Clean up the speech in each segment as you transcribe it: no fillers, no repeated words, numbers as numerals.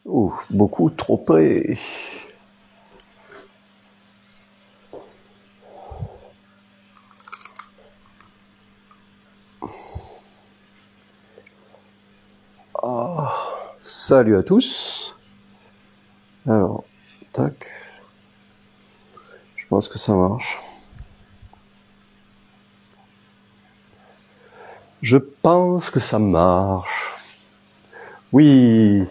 Oh, beaucoup trop près. Oh, salut à tous. Alors, tac. Je pense que ça marche. Je pense que ça marche. Oui.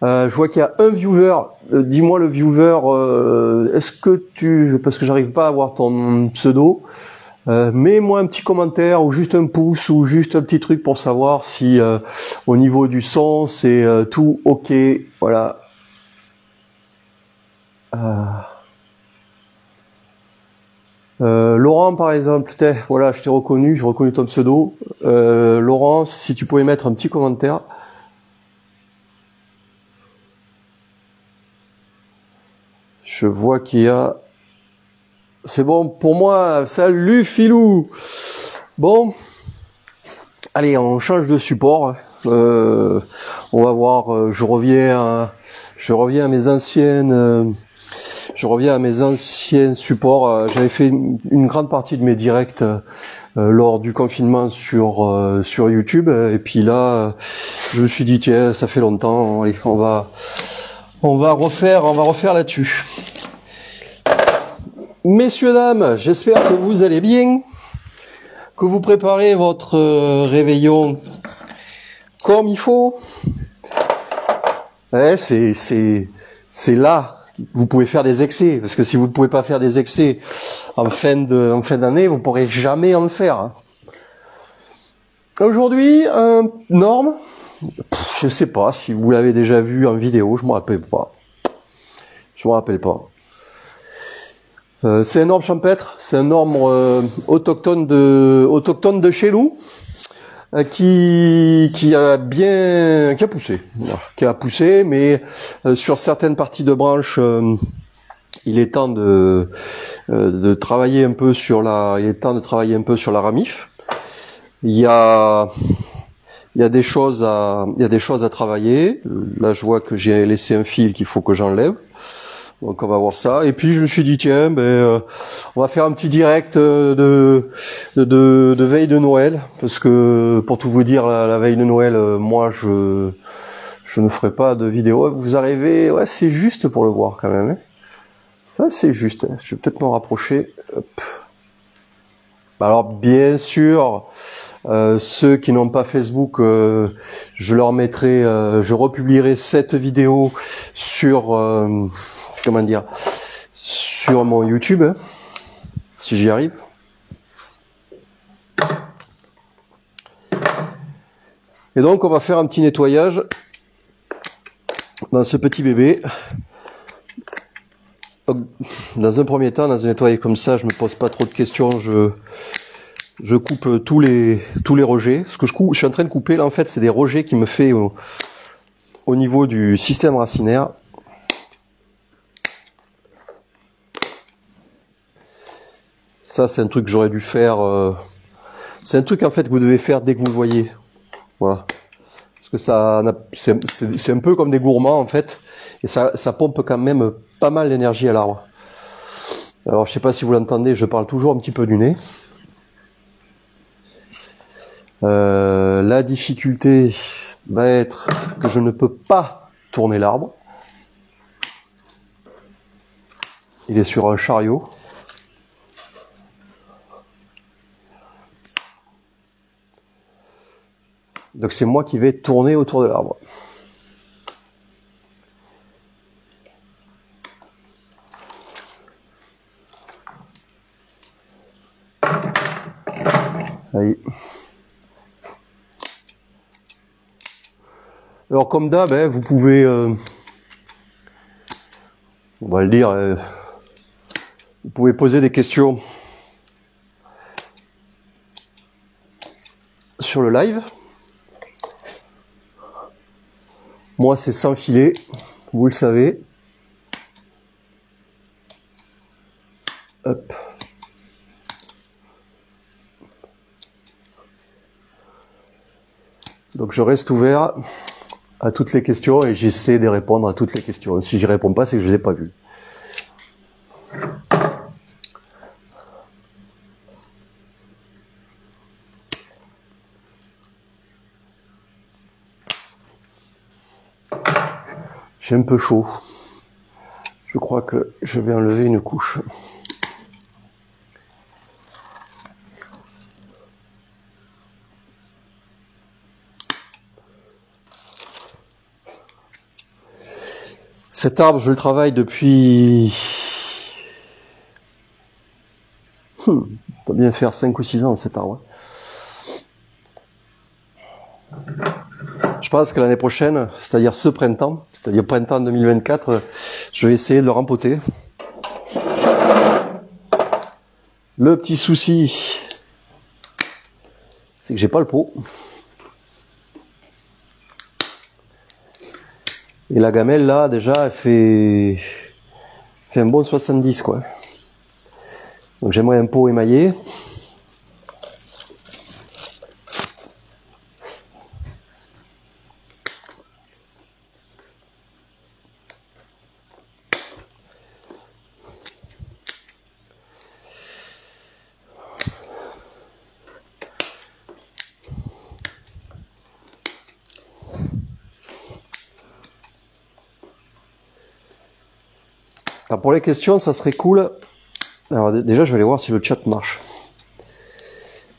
Je vois qu'il y a un viewer. Dis-moi le viewer, est-ce que tu... Parce que j'arrive pas à voir ton pseudo. Mets-moi un petit commentaire ou juste un pouce ou juste un petit truc pour savoir si au niveau du son c'est tout ok. Voilà. Laurent par exemple, voilà, je t'ai reconnu, je reconnais ton pseudo. Laurent, si tu pouvais mettre un petit commentaire. Je vois qu'il y a... C'est bon pour moi, salut Filou. Bon, allez, on change de support. On va voir, je reviens à mes anciennes... Je reviens à mes anciens supports. J'avais fait une grande partie de mes directs lors du confinement sur YouTube. Et puis là, je me suis dit tiens, ça fait longtemps. Allez, on va refaire là-dessus. Messieurs, dames, j'espère que vous allez bien, que vous préparez votre réveillon comme il faut. Ouais, c'est là. Vous pouvez faire des excès, parce que si vous ne pouvez pas faire des excès en fin d'année, vous pourrez jamais en faire. Aujourd'hui, norme, je sais pas si vous l'avez déjà vu en vidéo, je me rappelle pas. C'est un orme champêtre, c'est un orme autochtone de chez nous, qui a poussé, mais sur certaines parties de branches, il est temps de travailler un peu sur la ramif. Il y a des choses à travailler. Là, je vois que j'ai laissé un fil qu'il faut que j'enlève. Donc on va voir ça. Et puis je me suis dit tiens, on va faire un petit direct de veille de Noël, parce que pour tout vous dire, la veille de Noël, moi je ne ferai pas de vidéo. Vous arrivez, ouais, c'est juste pour le voir quand même. Hein. Ça c'est juste. Hein. Je vais peut-être me rapprocher. Hop. Alors bien sûr, ceux qui n'ont pas Facebook, je leur mettrai, je republierai cette vidéo sur sur mon YouTube, hein, si j'y arrive. Et donc on va faire un petit nettoyage dans ce petit bébé. Dans un premier temps, dans un nettoyage comme ça, je me pose pas trop de questions, je coupe tous les rejets. Ce que je suis en train de couper là, en fait, c'est des rejets qui me fait au niveau du système racinaire. Ça, c'est un truc que j'aurais dû faire. C'est un truc en fait que vous devez faire dès que vous le voyez. Voilà. Parce que c'est un peu comme des gourmands en fait, et ça pompe quand même pas mal d'énergie à l'arbre. Alors je sais pas si vous l'entendez, je parle toujours un petit peu du nez. La difficulté va être que je ne peux pas tourner l'arbre. Il est sur un chariot. Donc c'est moi qui vais tourner autour de l'arbre. Allez. Alors comme d'hab, vous pouvez, on va le dire, vous pouvez poser des questions sur le live. Moi, c'est sans filet, vous le savez. Hop. Donc je reste ouvert. à toutes les questions et j'essaie de répondre à toutes les questions. Si j'y réponds pas, c'est que je les ai pas vues. J'ai un peu chaud. Je crois que je vais enlever une couche. Cet arbre, je le travaille depuis... Ça doit bien faire 5 ou 6 ans, cet arbre. Je pense que l'année prochaine, c'est-à-dire ce printemps, c'est-à-dire printemps 2024, je vais essayer de le rempoter. Le petit souci, c'est que j'ai pas le pot. Et la gamelle là, déjà, elle fait un bon 70 quoi. Donc j'aimerais un pot émaillé. Alors pour les questions, ça serait cool. Alors déjà, je vais aller voir si le chat marche.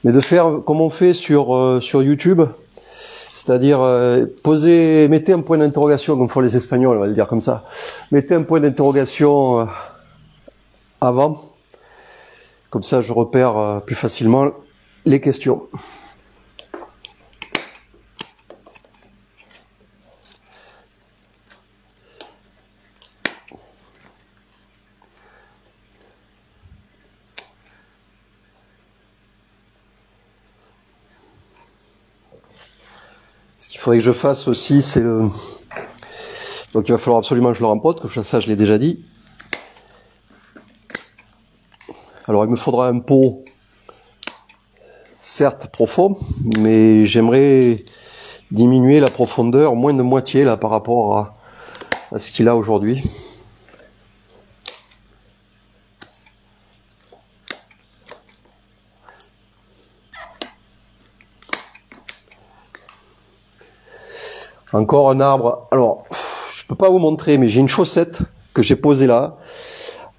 Mais de faire comme on fait sur YouTube, c'est-à-dire mettez un point d'interrogation, comme font les Espagnols, on va le dire comme ça. Mettez un point d'interrogation avant, comme ça je repère plus facilement les questions. Ce qu'il faudrait que je fasse aussi, c'est le... Donc il va falloir absolument que je le rempote, comme ça je l'ai déjà dit. Alors il me faudra un pot, certes profond, mais j'aimerais diminuer la profondeur moins de moitié là par rapport à ce qu'il a aujourd'hui. Encore un arbre. Alors, je peux pas vous montrer, mais j'ai une chaussette que j'ai posée là.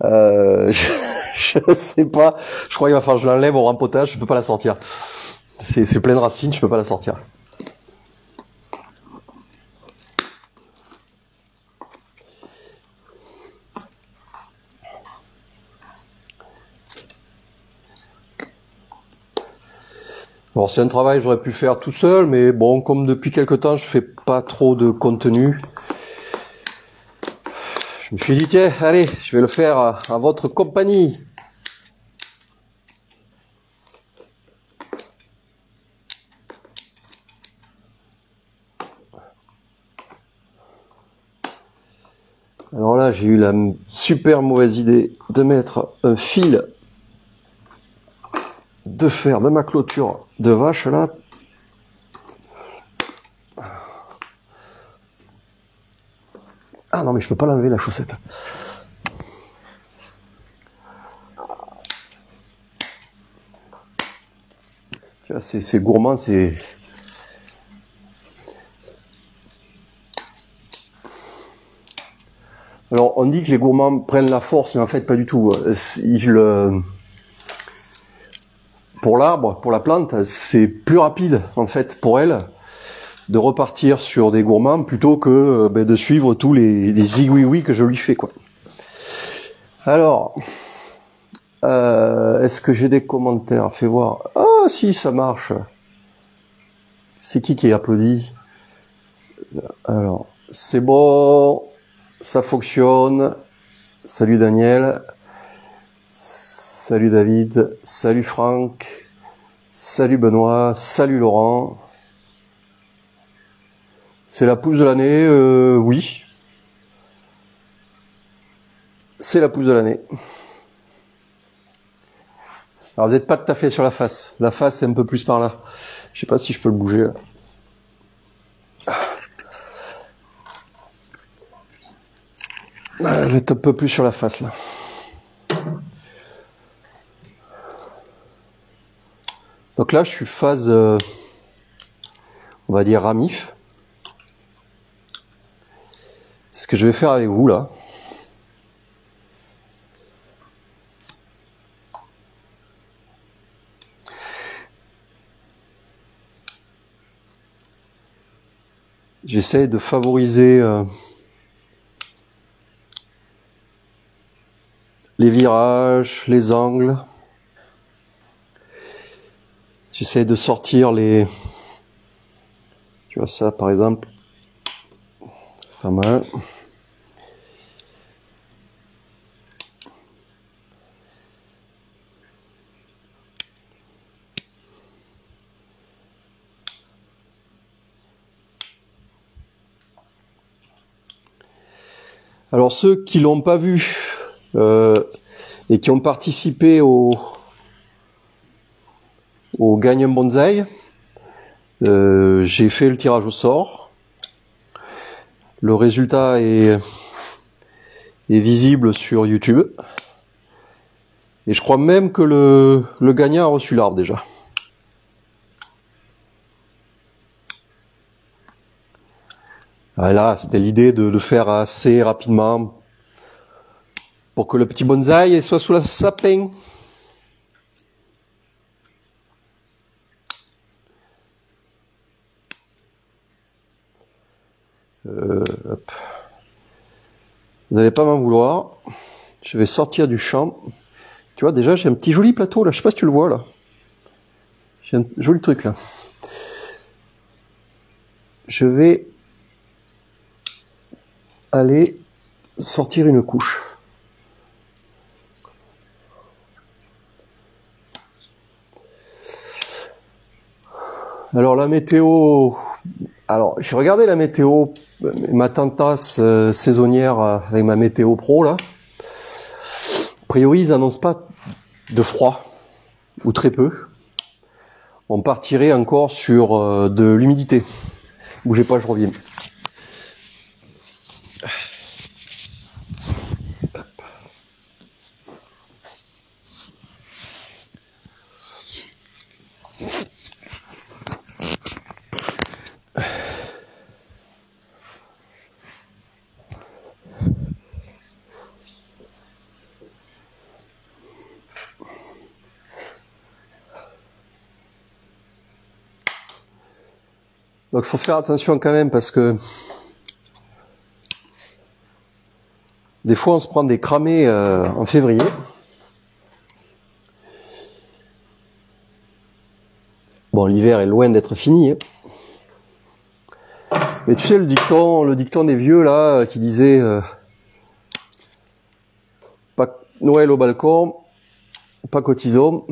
Je sais pas. Je crois qu'il va falloir que je l'enlève au rempotage. Je peux pas la sortir. C'est plein de racines. Je peux pas la sortir. Alors c'est un travail que j'aurais pu faire tout seul, mais bon, comme depuis quelque temps je fais pas trop de contenu, je me suis dit tiens, allez, je vais le faire à votre compagnie. Alors là, j'ai eu la super mauvaise idée de mettre un fil de fer de ma clôture de vache là. Ah non mais je peux pas l'enlever la chaussette. Tu vois, c'est gourmand, c'est... Alors on dit que les gourmands prennent la force, mais en fait pas du tout. Pour l'arbre, pour la plante, c'est plus rapide en fait pour elle de repartir sur des gourmands plutôt que de suivre tous les zigouiouis que je lui fais quoi. Alors, est-ce que j'ai des commentaires? Fais voir. Ah si, ça marche. C'est qui applaudit? Alors, c'est bon, ça fonctionne. Salut Daniel. Salut David, salut Franck, salut Benoît, salut Laurent. C'est la pousse de l'année, oui. C'est la pousse de l'année. Alors vous n'êtes pas tout à fait sur la face. La face c'est un peu plus par là. Je sais pas si je peux le bouger là. Mettre un peu plus sur la face là. Donc là je suis phase, on va dire ramif. C'est ce que je vais faire avec vous là. J'essaie de favoriser les virages, les angles. J'essaie de sortir les... Tu vois ça par exemple. C'est pas mal. Alors ceux qui l'ont pas vu et qui ont participé au Gagne un Bonsaï, j'ai fait le tirage au sort. Le résultat est visible sur YouTube. Et je crois même que le gagnant a reçu l'arbre déjà. Voilà, c'était l'idée de le faire assez rapidement pour que le petit bonsaï soit sous la sapin. Hop. Vous n'allez pas m'en vouloir. Je vais sortir du champ. Tu vois, déjà, j'ai un petit joli plateau là. Je sais pas si tu le vois là. J'ai un joli truc là. Je vais aller sortir une couche. Alors la météo, alors j'ai regardé la météo, ma tentasse saisonnière avec ma météo pro là. A priori ils annoncent pas de froid, ou très peu. On partirait encore sur de l'humidité. Bougez pas, je reviens. Donc faut faire attention quand même parce que des fois on se prend des cramés en février. Bon, l'hiver est loin d'être fini. Hein. Mais tu sais le dicton des vieux là qui disait pas Noël au balcon, pas cotisant.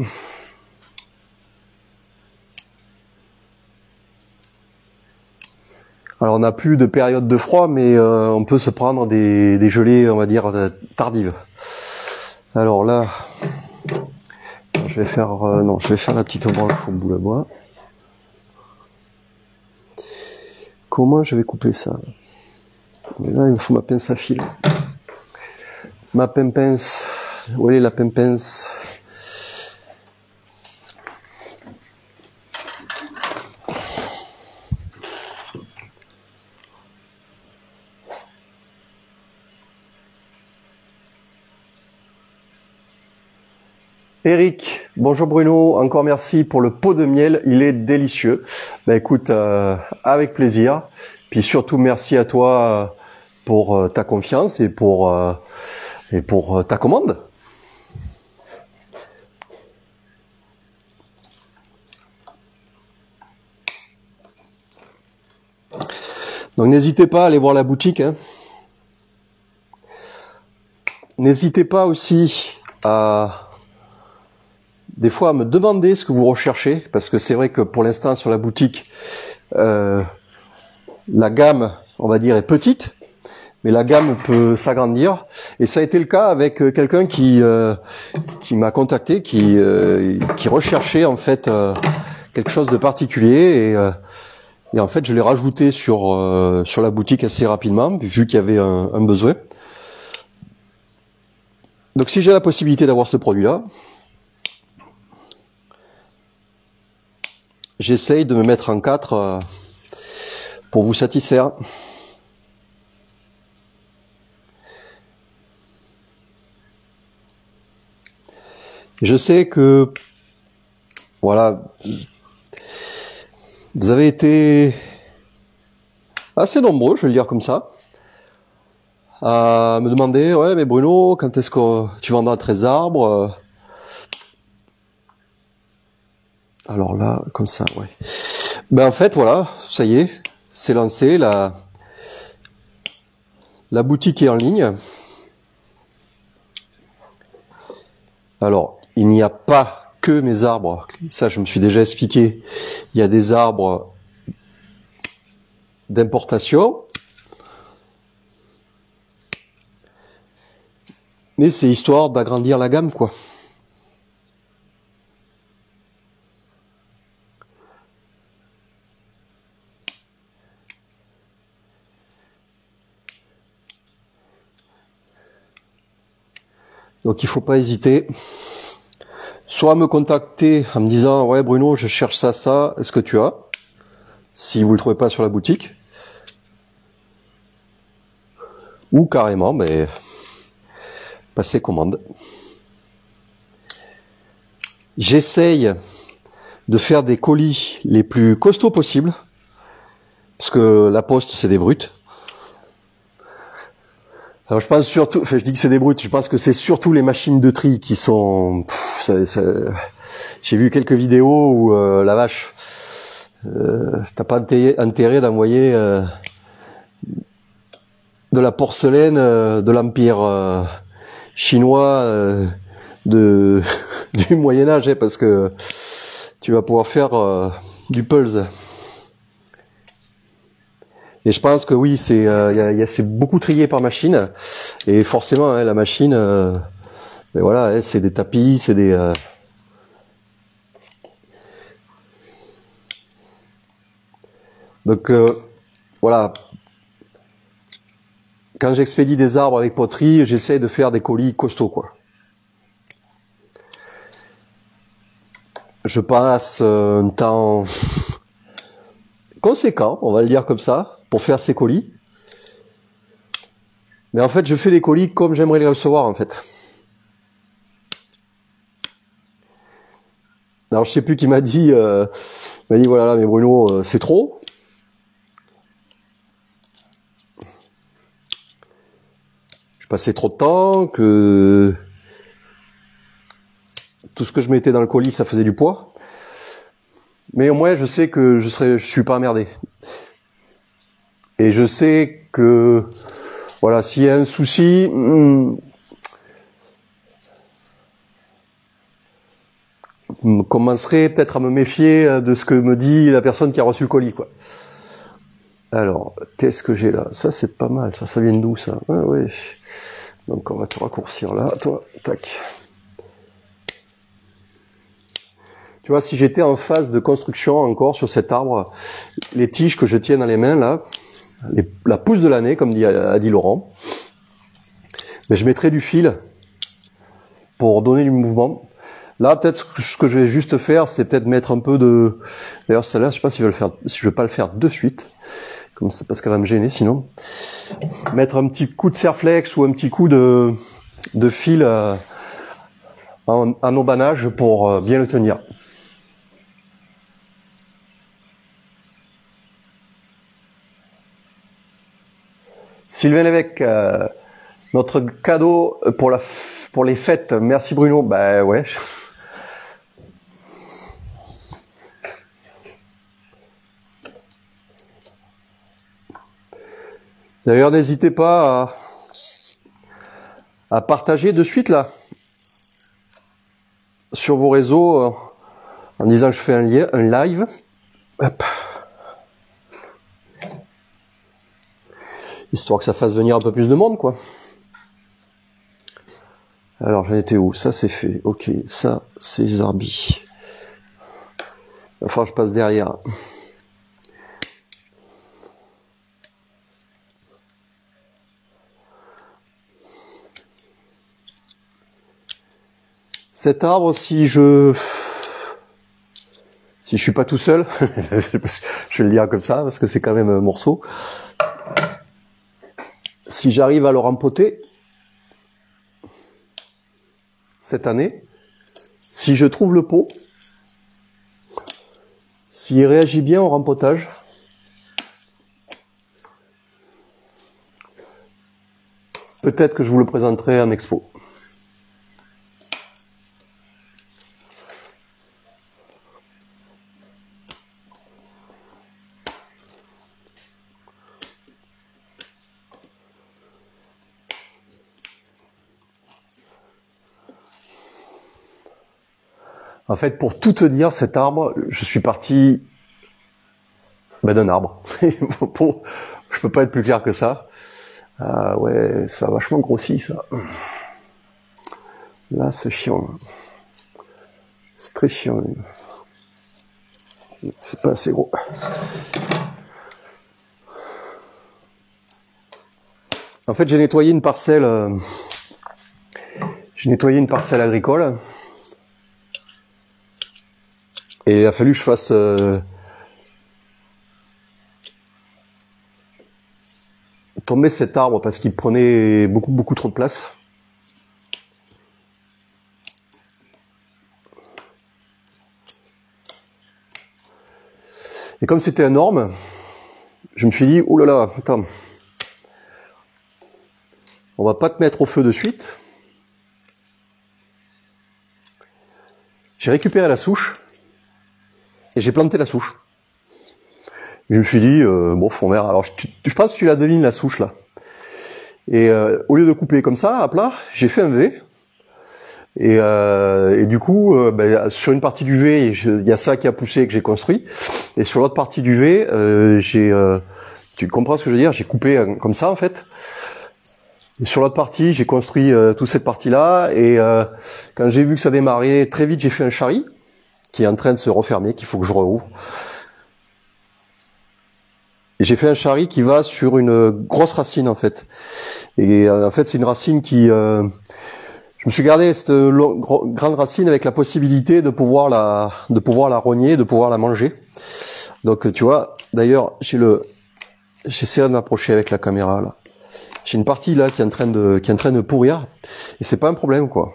Alors on n'a plus de période de froid, mais on peut se prendre des gelées, on va dire, tardives. Alors là, je vais faire non, je vais faire la petite branche au bout à bois. Comment je vais couper ça? Mais là, il me faut ma pince à fil. Ma pince. Où est la pince? Eric, bonjour Bruno, encore merci pour le pot de miel, il est délicieux. Bah écoute, avec plaisir. Puis surtout merci à toi pour ta confiance et pour ta commande. Donc n'hésitez pas à aller voir la boutique. Hein. N'hésitez pas aussi à des fois à me demander ce que vous recherchez, parce que c'est vrai que pour l'instant sur la boutique, la gamme, on va dire, est petite, mais la gamme peut s'agrandir. Et ça a été le cas avec quelqu'un qui m'a contacté, qui recherchait en fait quelque chose de particulier, et en fait je l'ai rajouté sur la boutique assez rapidement, vu qu'il y avait un besoin. Donc si j'ai la possibilité d'avoir ce produit-là, j'essaye de me mettre en 4 pour vous satisfaire. Je sais que, voilà, vous avez été assez nombreux, je vais le dire comme ça, à me demander, ouais, mais Bruno, quand est-ce que tu vendras 13 arbres? Alors là, comme ça, ouais. Ben en fait, voilà, ça y est, c'est lancé, la boutique est en ligne. Alors, il n'y a pas que mes arbres, ça je me suis déjà expliqué. Il y a des arbres d'importation, mais c'est histoire d'agrandir la gamme, quoi. Donc il faut pas hésiter. Soit me contacter en me disant, ouais Bruno, je cherche ça, est-ce que tu as? Si vous le trouvez pas sur la boutique. Ou carrément, mais passer commande. J'essaye de faire des colis les plus costauds possibles, parce que la poste c'est des brutes. Alors je pense surtout, enfin je dis que c'est des brutes, je pense que c'est surtout les machines de tri qui sont... J'ai vu quelques vidéos où la vache, t'as pas intérêt d'envoyer de la porcelaine de l'empire chinois du Moyen-Âge, parce que tu vas pouvoir faire du pulse. Et je pense que oui, c'est beaucoup trié par machine, et forcément la machine, ben voilà, c'est des tapis, c'est des donc voilà. Quand j'expédie des arbres avec poterie, j'essaie de faire des colis costauds, quoi. Je passe un temps conséquent, on va le dire comme ça, pour faire ces colis. Mais en fait, je fais les colis comme j'aimerais les recevoir, en fait. Alors, je sais plus qui m'a dit, voilà, mais Bruno, c'est trop. Je passais trop de temps, que tout ce que je mettais dans le colis, ça faisait du poids. Mais au moins, je sais que je suis pas emmerdé. Et je sais que, voilà, s'il y a un souci, je commencerai peut-être à me méfier de ce que me dit la personne qui a reçu le colis, quoi. Alors, qu'est-ce que j'ai là? Ça, c'est pas mal. Ça vient d'où, ça? Ah, ouais. Donc, on va te raccourcir là, toi. Tac. Tu vois, si j'étais en phase de construction encore sur cet arbre, les tiges que je tiens dans les mains, là, la pousse de l'année, comme a dit Laurent, mais je mettrais du fil pour donner du mouvement. Là, peut-être ce que je vais juste faire, c'est peut-être mettre un peu de... D'ailleurs, celle-là, je sais pas si je vais pas le faire de suite, comme c'est parce qu'elle va me gêner sinon. Mettre un petit coup de serflex ou un petit coup de fil en aubanage pour bien le tenir. Sylvain Lévesque, notre cadeau pour les fêtes. Merci Bruno. Bah ouais. D'ailleurs, n'hésitez pas à partager de suite là sur vos réseaux en disant que je fais un live. Hop. Histoire que ça fasse venir un peu plus de monde, quoi. Alors, j'en étais où? Ça, c'est fait. Ok, ça, c'est Zarbi. Enfin, je passe derrière. Cet arbre, si je suis pas tout seul, je vais le dire comme ça, parce que c'est quand même un morceau. Si j'arrive à le rempoter, cette année, si je trouve le pot, s'il réagit bien au rempotage, peut-être que je vous le présenterai en expo. En fait, pour tout te dire, cet arbre, je suis parti d'un arbre. Je peux pas être plus clair que ça. Ah ouais, ça a vachement grossi, ça. Là, c'est chiant. C'est très chiant. C'est pas assez gros. En fait, j'ai nettoyé une parcelle agricole. Et il a fallu que je fasse tomber cet arbre parce qu'il prenait beaucoup trop de place. Et comme c'était énorme, je me suis dit, oh là là, attends, on va pas te mettre au feu de suite. J'ai récupéré la souche et j'ai planté la souche. Je me suis dit, bon, fond vert, alors je pense que tu la devines, la souche là. Et au lieu de couper comme ça, à plat, j'ai fait un V. Et du coup, sur une partie du V, il y a ça qui a poussé et que j'ai construit. Et sur l'autre partie du V, tu comprends ce que je veux dire, j'ai coupé comme ça en fait. Et sur l'autre partie, j'ai construit toute cette partie-là. Et quand j'ai vu que ça démarrait, très vite, j'ai fait un charri qui est en train de se refermer, qu'il faut que je rouvre. Et j'ai fait un charri qui va sur une grosse racine en fait. Et en fait, c'est une racine qui... je me suis gardé cette grande racine avec la possibilité de pouvoir la rogner, de pouvoir la manger. Donc tu vois, d'ailleurs, j'essaie de m'approcher avec la caméra là. J'ai une partie là qui est en train de pourrir et c'est pas un problème quoi.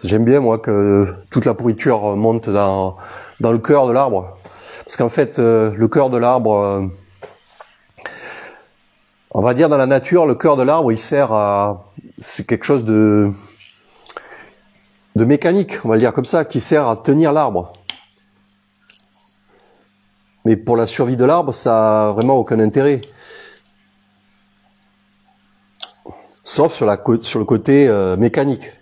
J'aime bien moi que toute la pourriture monte dans le cœur de l'arbre, parce qu'en fait le cœur de l'arbre, on va dire dans la nature, le cœur de l'arbre il sert à, c'est quelque chose de mécanique, on va le dire comme ça, qui sert à tenir l'arbre. Mais pour la survie de l'arbre, ça a vraiment aucun intérêt. Sauf sur le côté mécanique.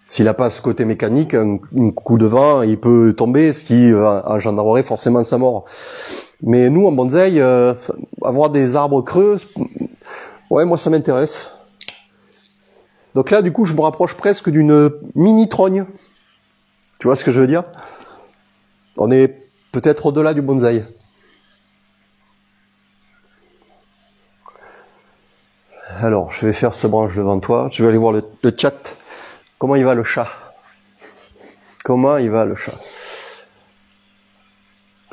S'il n'a pas ce côté mécanique, un coup de vent, il peut tomber, ce qui engendrerait forcément sa mort. Mais nous, en bonsaï, avoir des arbres creux, ouais, moi ça m'intéresse. Donc là, du coup, je me rapproche presque d'une mini trogne. Tu vois ce que je veux dire? On est peut-être au-delà du bonsaï. Alors, je vais faire cette branche devant toi. Je vais aller voir le chat. Comment il va le chat? Comment il va le chat?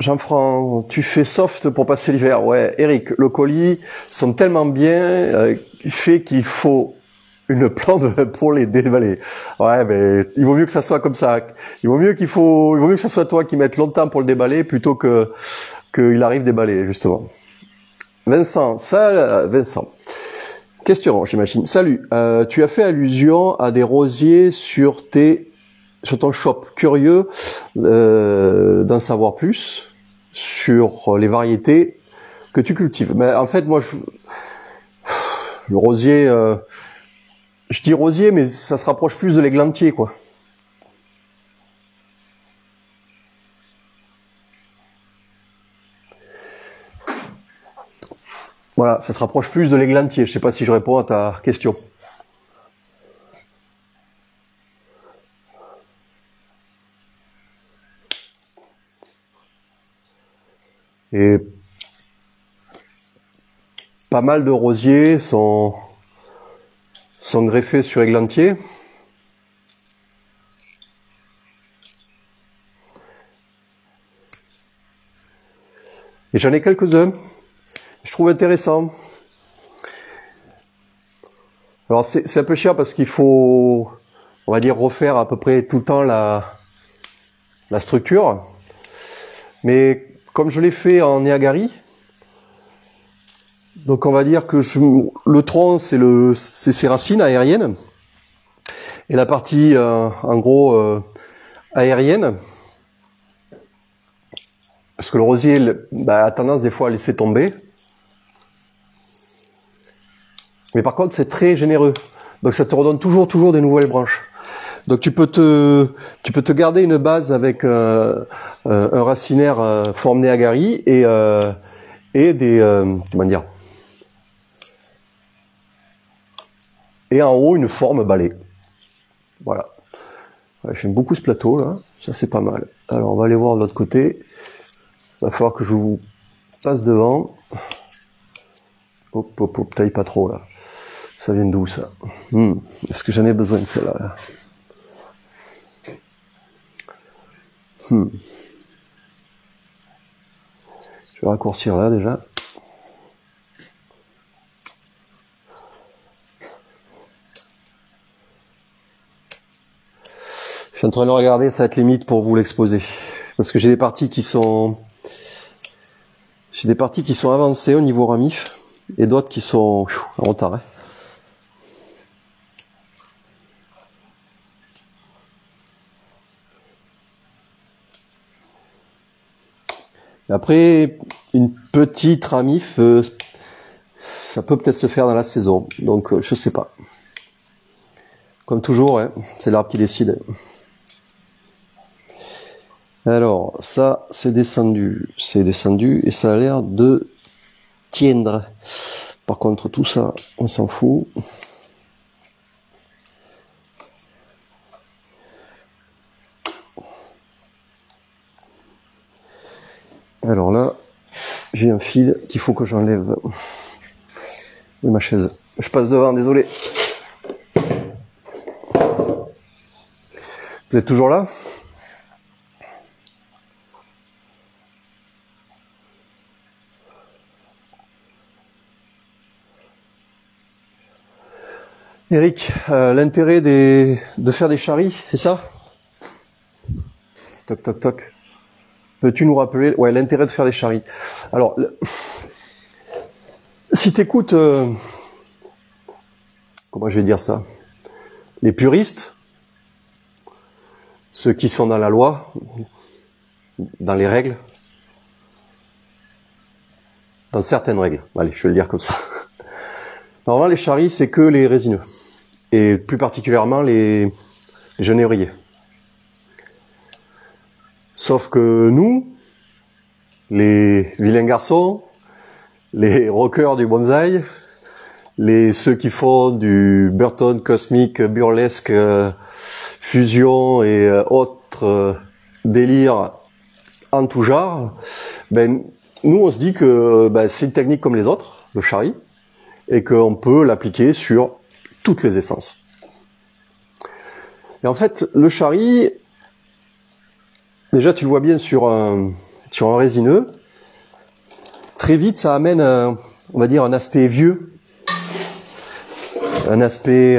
Jean-Franc, tu fais soft pour passer l'hiver. Ouais, Eric, le colis sont tellement bien fait qu'il faut une plante pour les déballer. Ouais, mais il vaut mieux que ça soit comme ça. Il vaut mieux que ça soit toi qui mette longtemps pour le déballer plutôt qu'il arrive déballé, justement. Vincent, ça, Vincent. Question, j'imagine. Salut, tu as fait allusion à des rosiers sur ton shop. Curieux d'en savoir plus sur les variétés que tu cultives. Mais en fait, moi, le rosier, je dis rosier, mais ça se rapproche plus de l'églantier, quoi. Voilà, ça se rapproche plus de l'églantier. Je sais pas si je réponds à ta question. Et pas mal de rosiers sont greffés sur églantier. Et j'en ai quelques-uns. Je trouve intéressant. Alors c'est un peu cher parce qu'il faut, on va dire, refaire à peu près tout le temps la structure. Mais comme je l'ai fait en Neagari, donc on va dire que le tronc c'est ses racines aériennes et la partie en gros aérienne, parce que le rosier a tendance des fois à laisser tomber. Mais par contre c'est très généreux, donc ça te redonne toujours des nouvelles branches. Donc tu peux te garder une base avec un racinaire forme Neagari et des comment dire, et en haut une forme balai. Voilà. Ouais, j'aime beaucoup ce plateau là, ça c'est pas mal. Alors on va aller voir de l'autre côté. Il va falloir que je vous passe devant. Hop hop hop, taille pas trop là. Ça vient d'où ça? Est-ce que j'en ai besoin de celle-là là? Je vais raccourcir là déjà. Je suis en train de regarder cette limite pour vous l'exposer. Parce que j'ai des parties qui sont avancées au niveau ramif et d'autres qui sont en retard. Hein. Après, une petite ramif, ça peut peut-être se faire dans la saison. Donc, je sais pas. Comme toujours, hein, c'est l'arbre qui décide. Alors, ça, c'est descendu et ça a l'air de tiendre. Par contre, tout ça, on s'en fout. Alors là, j'ai un fil qu'il faut que j'enlève. Oui, ma chaise. Je passe devant, désolé. Vous êtes toujours là? Eric, l'intérêt de faire des charries, c'est ça? Toc toc toc. Peux-tu nous rappeler l'intérêt de faire des charries? Alors, si t'écoutes, comment je vais dire ça? Les puristes, ceux qui sont dans la loi, dans les règles, dans certaines règles. Allez, je vais le dire comme ça. Normalement, les charries, c'est que les résineux. Et plus particulièrement les genêtriers. Sauf que nous, les vilains garçons, les rockers du bonsaï, ceux qui font du Burton cosmique, burlesque, fusion et autres délires en tout genre, nous on se dit que c'est une technique comme les autres, le charry, et qu'on peut l'appliquer sur toutes les essences. Et en fait, le charry, déjà tu le vois bien sur un résineux, très vite ça amène on va dire un aspect vieux, un aspect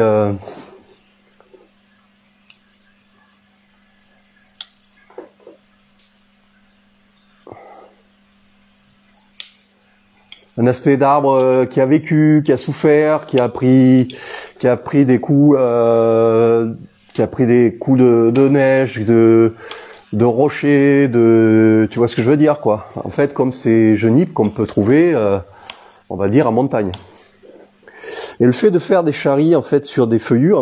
d'arbre qui a vécu, qui a souffert, qui a pris des coups de neige, de rochers, tu vois ce que je veux dire quoi. En fait, comme ces genièvres qu'on peut trouver, on va dire en montagne. Et le fait de faire des charries en fait sur des feuillus,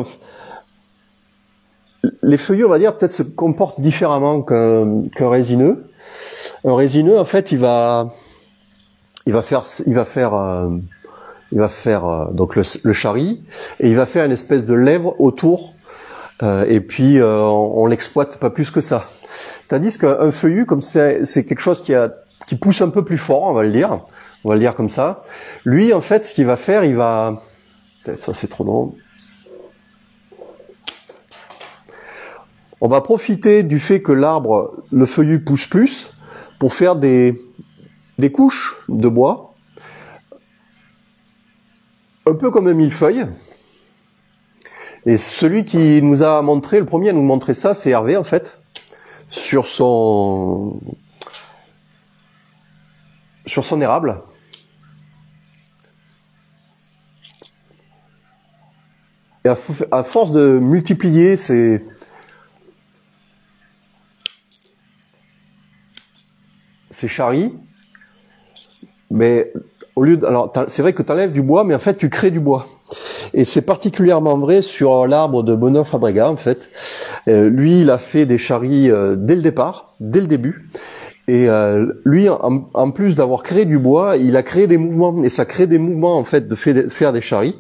les feuillus, on va dire, peut-être se comportent différemment qu'un résineux. Un résineux, en fait, il va faire donc le charry et il va faire une espèce de lèvre autour et puis on l'exploite pas plus que ça. Tandis qu'un feuillu, comme c'est quelque chose qui pousse un peu plus fort, on va le dire comme ça. Lui, en fait, ce qu'il va faire, ça c'est trop long. On va profiter du fait que le feuillu pousse plus pour faire des des couches de bois, un peu comme un millefeuille. Et celui qui nous a montré, le premier à nous montrer ça, c'est Hervé en fait, sur son érable. Et à force de multiplier ces charries, mais au lieu de, alors c'est vrai que tu enlèves du bois, mais en fait tu crées du bois. Et c'est particulièrement vrai sur l'arbre de Bonneur-Fabrega en fait. Lui, il a fait des charries dès le départ, dès le début. Et lui, en plus d'avoir créé du bois, il a créé des mouvements. Et ça crée des mouvements en fait de faire des charries.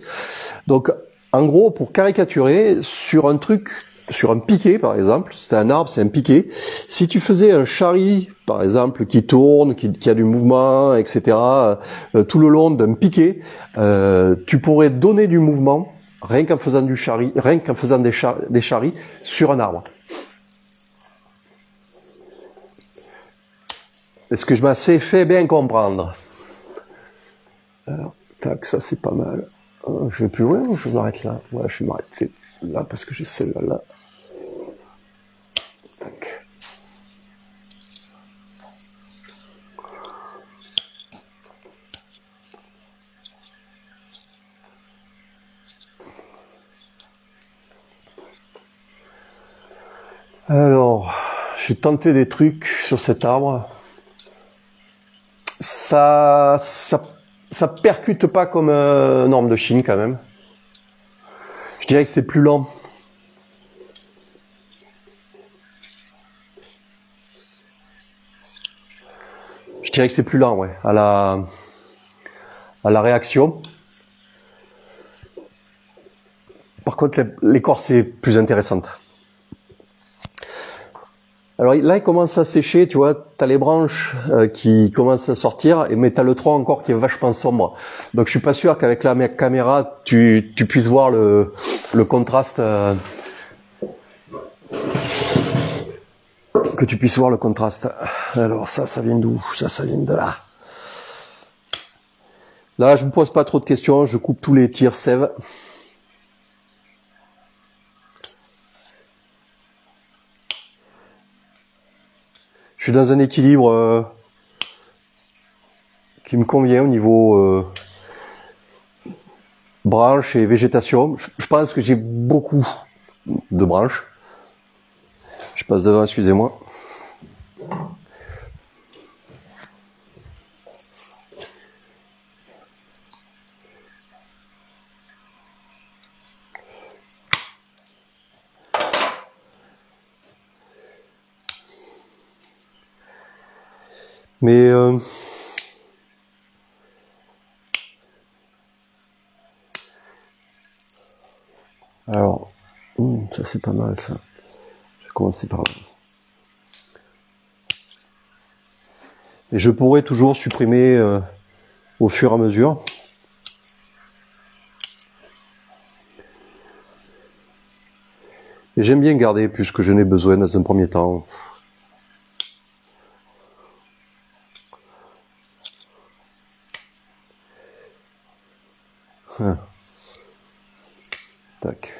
Donc en gros, pour caricaturer, sur un truc, sur un piquet par exemple, c'était un arbre, c'est un piquet. Si tu faisais un charrie, par exemple, qui tourne, qui a du mouvement, etc., tout le long d'un piquet, tu pourrais donner du mouvement rien qu'en faisant du charrie, rien qu'en faisant des charries sur un arbre. Est-ce que je m'en suis fait bien comprendre? Alors, tac, ça c'est pas mal. Je vais plus loin ou je m'arrête là? Ouais, je vais m'arrêter là parce que j'ai celle-là là. Tac. Alors, j'ai tenté des trucs sur cet arbre. Ça percute pas comme un orme de Chine quand même. Je dirais que c'est plus lent. Je dirais que c'est plus lent, ouais, à la réaction. Par contre, l'écorce est plus intéressante. Alors là, il commence à sécher, tu vois, t'as les branches qui commencent à sortir, mais t'as le tronc encore qui est vachement sombre. Donc je suis pas sûr qu'avec la caméra, tu puisses voir le contraste, que tu puisses voir le contraste. Alors ça vient d'où? Ça vient de là. Là, je me pose pas trop de questions, je coupe tous les tirs sève. Je suis dans un équilibre qui me convient au niveau branches et végétation. Je pense que j'ai beaucoup de branches. Je passe devant, excusez-moi. Mais alors, ça c'est pas mal ça. Je vais commencer par là. Et je pourrais toujours supprimer au fur et à mesure. Et j'aime bien garder plus que je n'ai besoin dans un premier temps. Tac.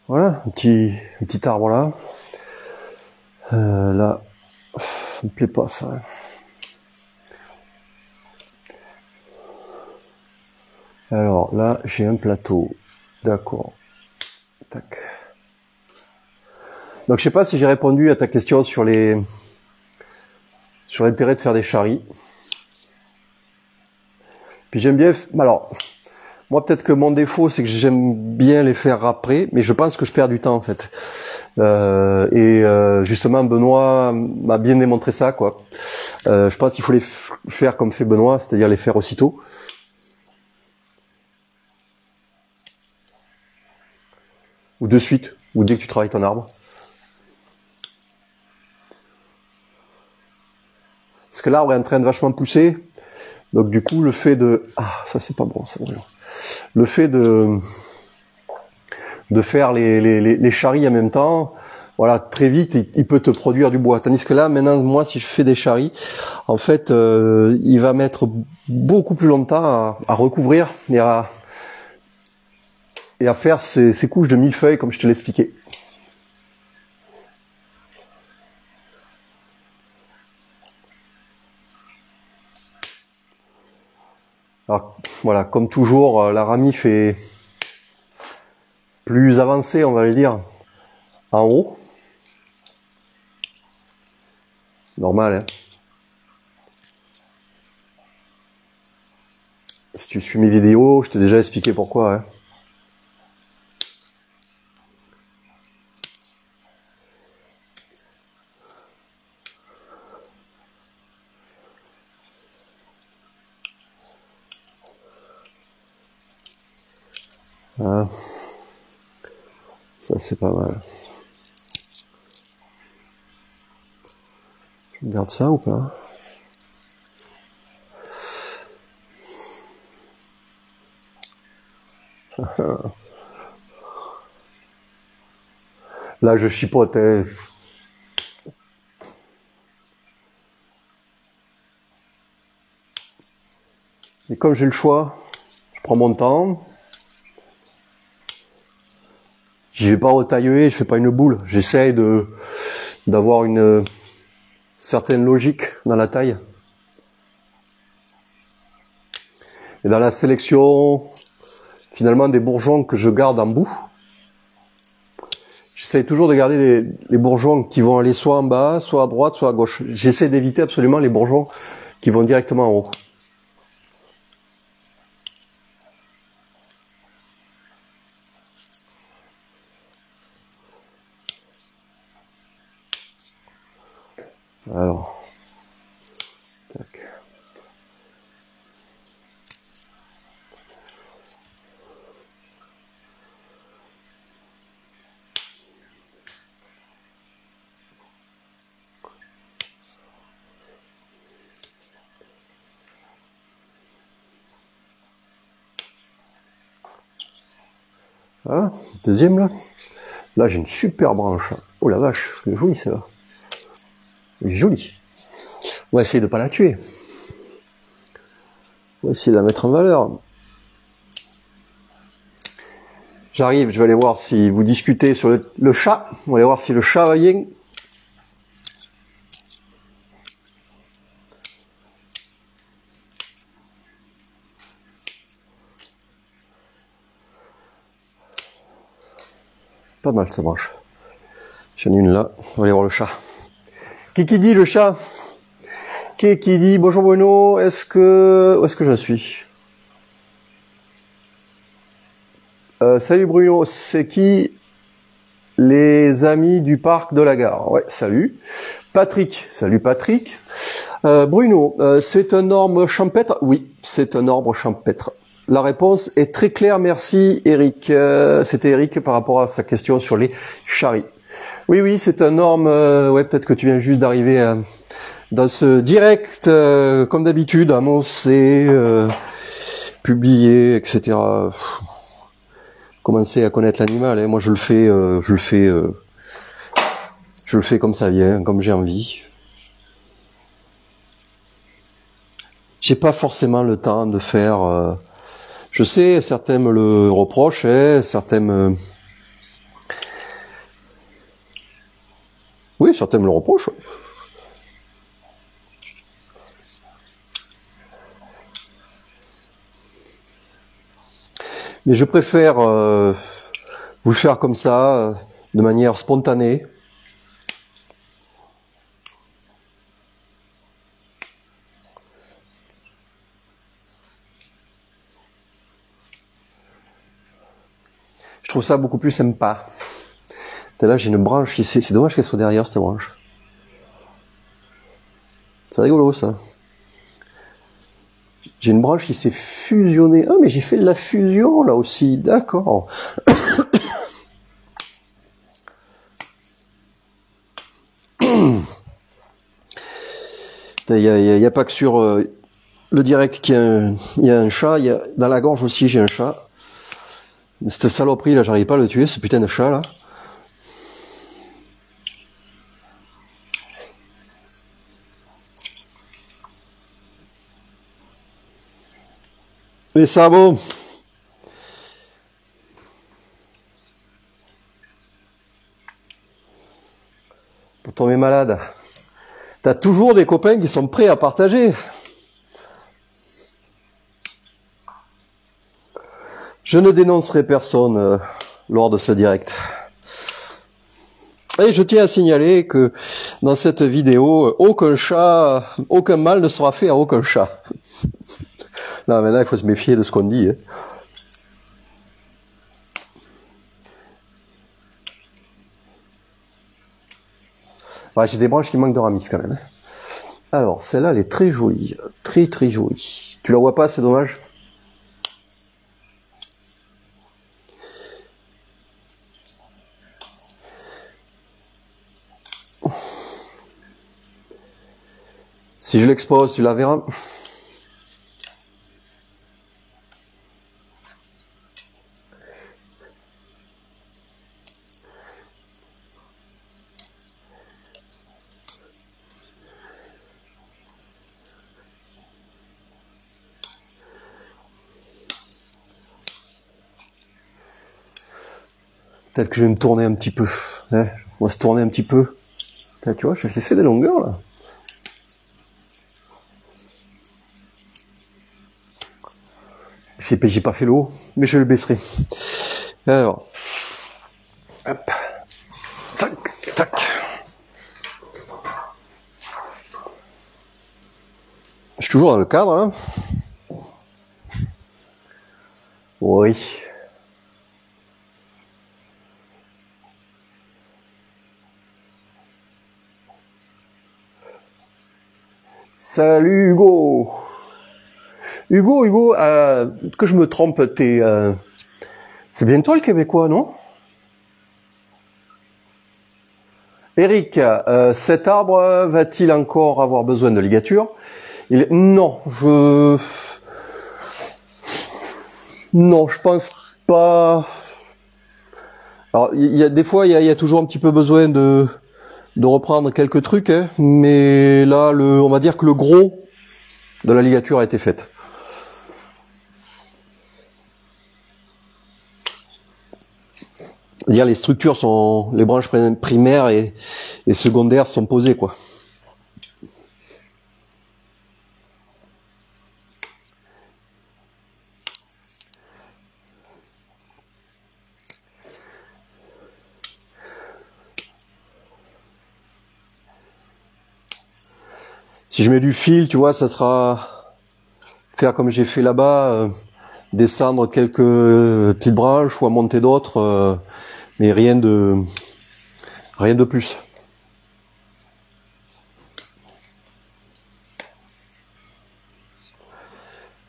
Voilà, un petit arbre là. Là, ça me plaît pas ça. Alors là, j'ai un plateau. D'accord. Tac. Donc je sais pas si j'ai répondu à ta question sur l'intérêt de faire des charries. Puis j'aime bien. Alors, moi peut-être que mon défaut c'est que j'aime bien les faire après, mais je pense que je perds du temps en fait. Justement, Benoît m'a bien démontré ça, quoi. Je pense qu'il faut les faire comme fait Benoît, c'est-à-dire les faire aussitôt. ou de suite, ou dès que tu travailles ton arbre. Parce que l'arbre est en train de vachement pousser, donc du coup le fait de... Ah, ça c'est pas bon, ça brûle. Le fait de faire les charries en même temps, voilà, très vite, il peut te produire du bois. Tandis que là, maintenant, moi, si je fais des charries, en fait, il va mettre beaucoup plus longtemps à recouvrir et à faire ces couches de millefeuilles, comme je te l'expliquais. Alors, voilà, comme toujours, la ramif est plus avancée, on va le dire, en haut. Normal, hein. Si tu suis mes vidéos, je t'ai déjà expliqué pourquoi, hein. Voilà. Ça, c'est pas mal. Je regarde ça ou pas? Là, je chipote, hein. Et comme j'ai le choix, je prends mon temps. J'y vais pas retailler, je fais pas une boule. J'essaye d'avoir une certaine logique dans la taille. Et dans la sélection, finalement, des bourgeons que je garde en bout, j'essaye toujours de garder les bourgeons qui vont aller soit en bas, soit à droite, soit à gauche. J'essaie d'éviter absolument les bourgeons qui vont directement en haut. Alors, tac. Voilà, deuxième là. Là, j'ai une super branche. Oh la vache, c'est joli ça. Joli. On va essayer de pas la tuer. On va essayer de la mettre en valeur. J'arrive, je vais aller voir si vous discutez sur le chat. On va aller voir si le chat va bien. Pas mal ça marche. J'en ai une là. On va aller voir le chat. Qui dit le chat? Qui dit bonjour Bruno? Où est-ce que je suis? Salut Bruno, c'est qui? Les amis du parc de la gare. Ouais, salut. Patrick, salut Patrick. Bruno, c'est un arbre champêtre? Oui, c'est un arbre champêtre. La réponse est très claire, merci Eric. C'était Eric par rapport à sa question sur les charries. Oui, c'est un arbre, ouais, peut-être que tu viens juste d'arriver dans ce direct, comme d'habitude, annoncé, publié, etc. Commencer à connaître l'animal, hein. Moi je le fais comme ça vient, comme j'ai envie. J'ai pas forcément le temps de faire. Je sais, certains me le reprochent, hein, certains me. Oui, certains me le reprochent. Mais je préfère vous le faire comme ça, de manière spontanée. Je trouve ça beaucoup plus sympa. Là, j'ai une branche ici. C'est dommage qu'elle soit derrière, cette branche. C'est rigolo, ça. J'ai une branche qui s'est fusionnée. Ah, mais j'ai fait de la fusion, là aussi. D'accord. Il y a pas que sur le direct qu'il y a un chat, dans la gorge aussi j'ai un chat. Cette saloperie là, j'arrive pas à le tuer, ce putain de chat là. Et ça bon. Pour tomber malade. T'as toujours des copains qui sont prêts à partager. Je ne dénoncerai personne lors de ce direct. Et je tiens à signaler que dans cette vidéo, aucun mal ne sera fait à aucun chat. Non, maintenant il faut se méfier de ce qu'on dit. Hein. Ouais, j'ai des branches qui manquent de ramif quand même. Alors, celle-là, elle est très jolie. Très très jolie. Tu la vois pas, c'est dommage. Si je l'expose, tu la verras. Peut-être que je vais me tourner un petit peu. Hein, on va se tourner un petit peu. Là, tu vois, je vais laisser des longueurs là. J'ai pas fait le haut, mais je le baisserai. Alors, hop, tac, tac. Je suis toujours dans le cadre, hein. Oui. Salut Hugo. Hugo, que je me trompe, c'est bien toi le Québécois, non? Eric, cet arbre va-t-il encore avoir besoin de ligature? Non, je pense pas. Alors, des fois, il y a toujours un petit peu besoin de reprendre quelques trucs, hein, mais là, on va dire que le gros de la ligature a été faite. Dire les structures les branches primaires et secondaires sont posées, quoi. Si je mets du fil, tu vois, ça sera faire comme j'ai fait là-bas, descendre quelques petites branches ou en monter d'autres, mais rien de plus.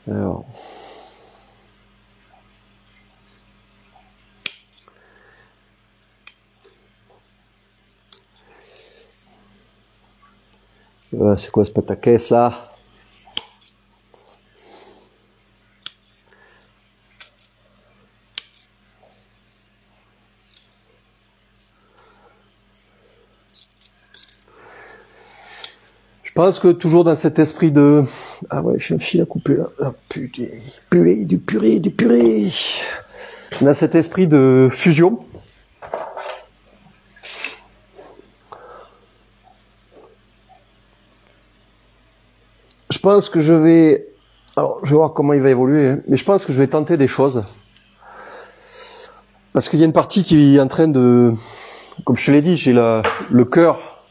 Alors. C'est quoi ce pataquès là? Je pense que toujours dans cet esprit de... Ah ouais, j'ai un fil à couper là. Ah putain, du purée. Dans cet esprit de fusion. Je pense que je vais... Alors, je vais voir comment il va évoluer, hein, mais je pense que je vais tenter des choses. Parce qu'il y a une partie qui est en train de... Comme je te l'ai dit, j'ai le cœur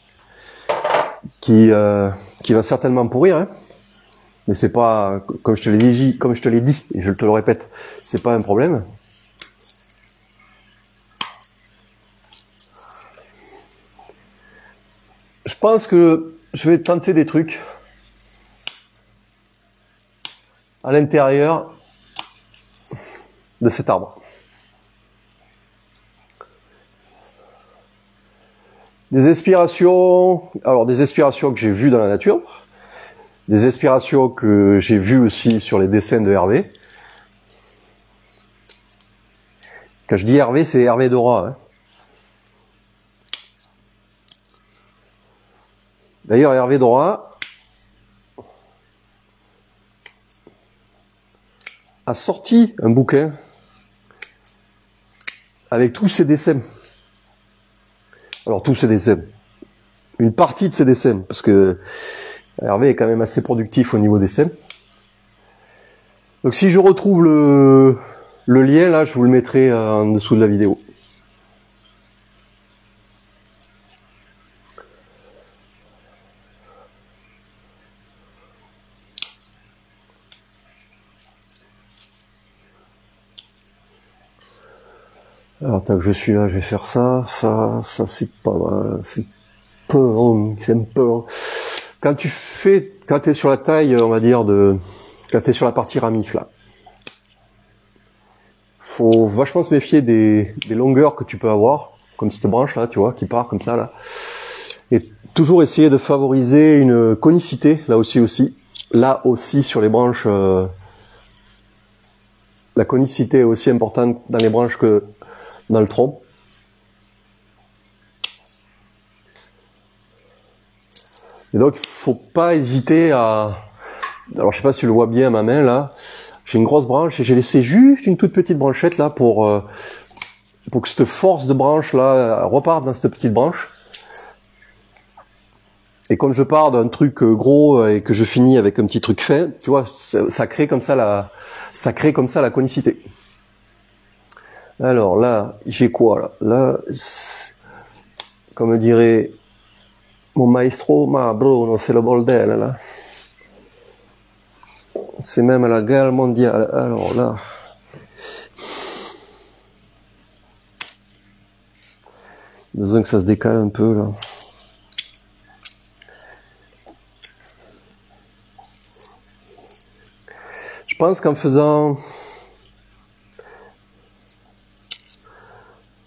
qui va certainement pourrir, hein. Mais c'est pas, comme je te l'ai dit, et je te le répète, c'est pas un problème. Je pense que je vais tenter des trucs à l'intérieur de cet arbre. Des aspirations, alors des aspirations que j'ai vues dans la nature, des aspirations que j'ai vues aussi sur les dessins de Hervé. Quand je dis Hervé, c'est Hervé Dora. Hein. D'ailleurs, Hervé Dora a sorti un bouquin avec tous ses dessins. Alors tous ses dessins, une partie de ses dessins, parce que Hervé est quand même assez productif au niveau dessin. Donc si je retrouve le lien, là, je vous le mettrai en dessous de la vidéo. Alors, tant que je suis là, je vais faire ça, ça c'est pas mal, c'est un peu. Quand tu es sur la taille, on va dire, quand tu es sur la partie ramif, là, faut vachement se méfier des longueurs que tu peux avoir, comme cette branche là, tu vois, qui part comme ça là, et toujours essayer de favoriser une conicité là aussi sur les branches. La conicité est aussi importante dans les branches que dans le tronc. Et donc, faut pas hésiter à... Alors, je sais pas si tu le vois bien à ma main, là. J'ai une grosse branche et j'ai laissé juste une toute petite branchette, là, pour que cette force de branche, là, reparte dans cette petite branche. Et quand je pars d'un truc gros et que je finis avec un petit truc fin, tu vois, ça crée comme ça la conicité. Alors là, j'ai quoi, là? Là, comme dirait mon maestro, ma Bruno, c'est le bordel, là. C'est même la guerre mondiale. Alors là, besoin que ça se décale un peu, là. Je pense qu'en faisant...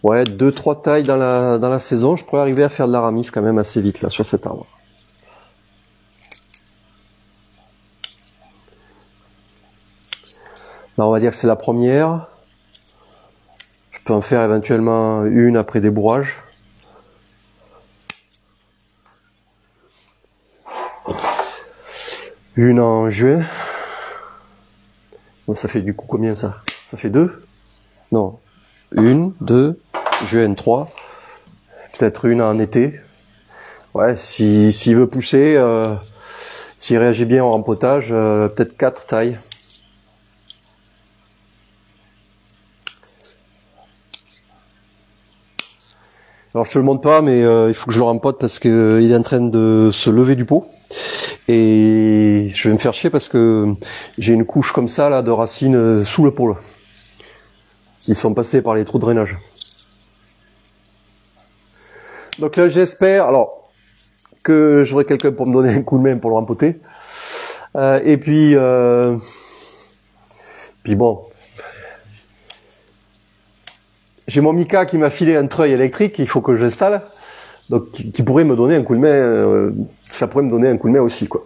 Ouais, 2-3 tailles dans la saison, je pourrais arriver à faire de la ramif quand même assez vite là sur cet arbre. Là, on va dire que c'est la première. Je peux en faire éventuellement une après des bourrages. Une en juin. Bon, ça fait du coup combien ça? Ça fait 2? Non. 1, 2, juin 3. Peut-être une en été. Ouais, s'il veut pousser, s'il réagit bien au rempotage, peut-être 4 tailles. Alors je te le montre pas, mais il faut que je le rempote parce que il est en train de se lever du pot. Et je vais me faire chier parce que j'ai une couche comme ça là de racines sous le pot là, qui sont passées par les trous de drainage. Donc là j'espère alors que j'aurai quelqu'un pour me donner un coup de main pour le rempoter. Et puis bon, j'ai mon Mika qui m'a filé un treuil électrique qu'il faut que j'installe, donc qui pourrait me donner un coup de main. Ça pourrait me donner un coup de main aussi quoi.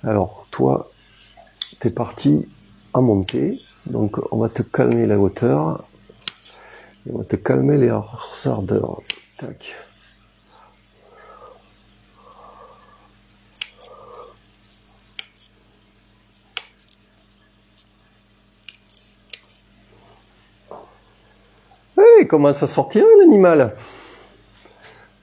Alors toi, t'es parti à monter, donc on va te calmer la hauteur, et on va te calmer les ardeurs. Tac. Il commence à sortir l'animal.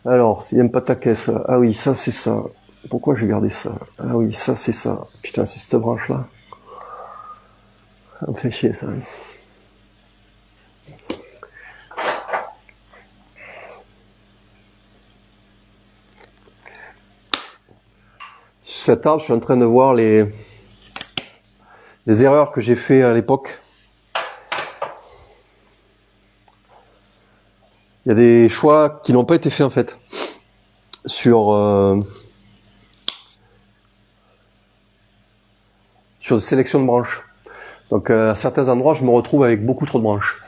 Alors, s'il n'aime pas ta caisse, ah oui, ça c'est ça. Pourquoi j'ai gardé ça? Ah oui, ça c'est ça. Putain, c'est cette branche-là. Ça me fait chier ça. Sur cet arbre, je suis en train de voir les erreurs que j'ai fait à l'époque. Il y a des choix qui n'ont pas été faits en fait sur sélection de branches. Donc à certains endroits, je me retrouve avec beaucoup trop de branches.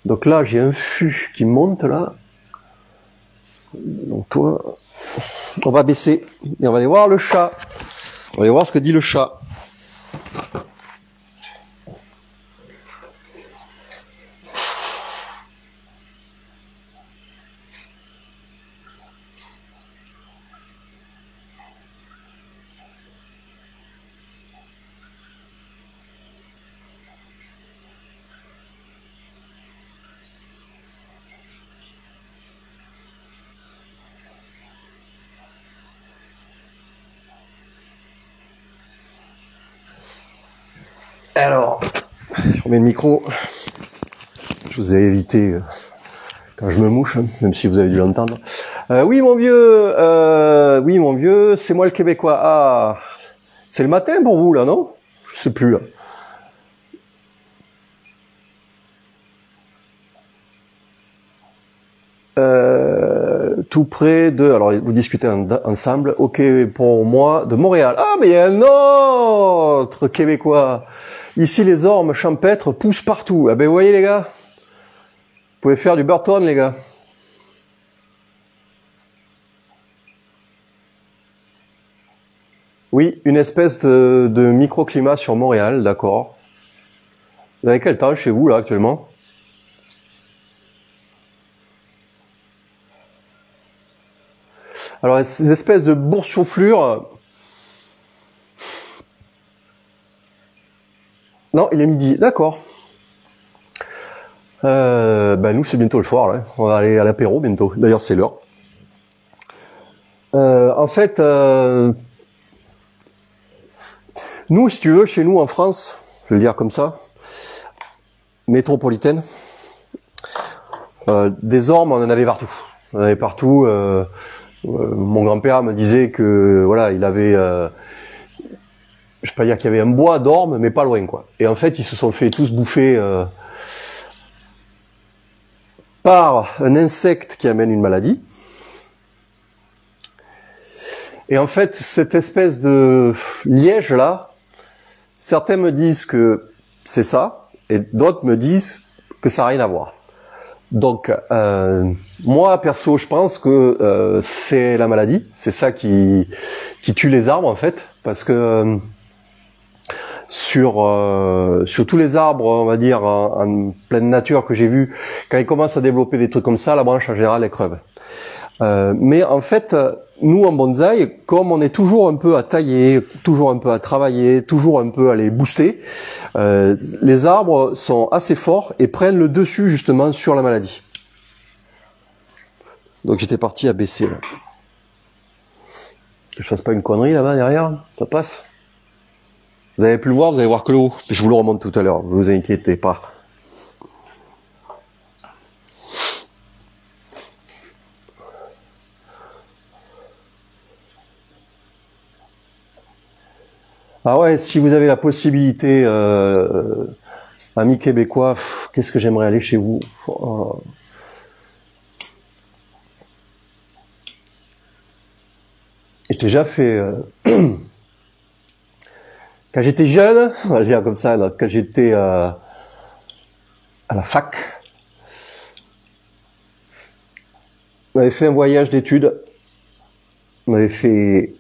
Donc là, j'ai un fût qui monte là. Donc toi, on va baisser et on va aller voir le chat. On va aller voir ce que dit le chat. Alors, je remets le micro. Je vous ai évité quand je me mouche, hein, même si vous avez dû l'entendre. Oui mon vieux, c'est moi le Québécois. Ah, c'est le matin pour vous là, non? Je sais plus là. Tout près de... Alors, vous discutez ensemble. Ok, pour moi, de Montréal. Ah, mais il y a un autre Québécois. Ici, les ormes champêtres poussent partout. Ah ben, vous voyez, les gars, vous pouvez faire du Burton, les gars. Oui, une espèce de microclimat sur Montréal, d'accord. Vous avez quel temps chez vous, là, actuellement? Alors, ces espèces de boursouflures... Non, il est midi, d'accord. Ben nous, c'est bientôt le soir, là. On va aller à l'apéro bientôt. D'ailleurs, c'est l'heure. En fait, nous, si tu veux, chez nous en France, je vais le dire comme ça, métropolitaine, des ormes, on en avait partout. On en avait partout. Mon grand-père me disait que voilà, il avait, je vais pas dire qu'il y avait un bois d'ormes, mais pas loin, quoi. Et en fait, ils se sont fait tous bouffer par un insecte qui amène une maladie. Et en fait, cette espèce de liège là, certains me disent que c'est ça, et d'autres me disent que ça n'a rien à voir. Donc, moi perso, je pense que c'est la maladie, c'est ça qui tue les arbres en fait, parce que sur tous les arbres, on va dire en pleine nature que j'ai vu, quand ils commencent à développer des trucs comme ça, la branche en général elle crève. Mais en fait, nous en bonsaï, comme on est toujours un peu à tailler, toujours un peu à travailler, toujours un peu à les booster, les arbres sont assez forts et prennent le dessus justement sur la maladie. Donc j'étais parti à baisser là. Que je fasse pas une connerie là-bas derrière, ça passe. Vous avez pu le voir, vous allez voir que l'eau. Je vous le remonte tout à l'heure, vous vous inquiétez pas. Ah ouais, si vous avez la possibilité, amis québécois, qu'est-ce que j'aimerais aller chez vous. J'ai déjà fait... Quand j'étais jeune, on va dire comme ça, là, quand j'étais à la fac, on avait fait un voyage d'études. On avait fait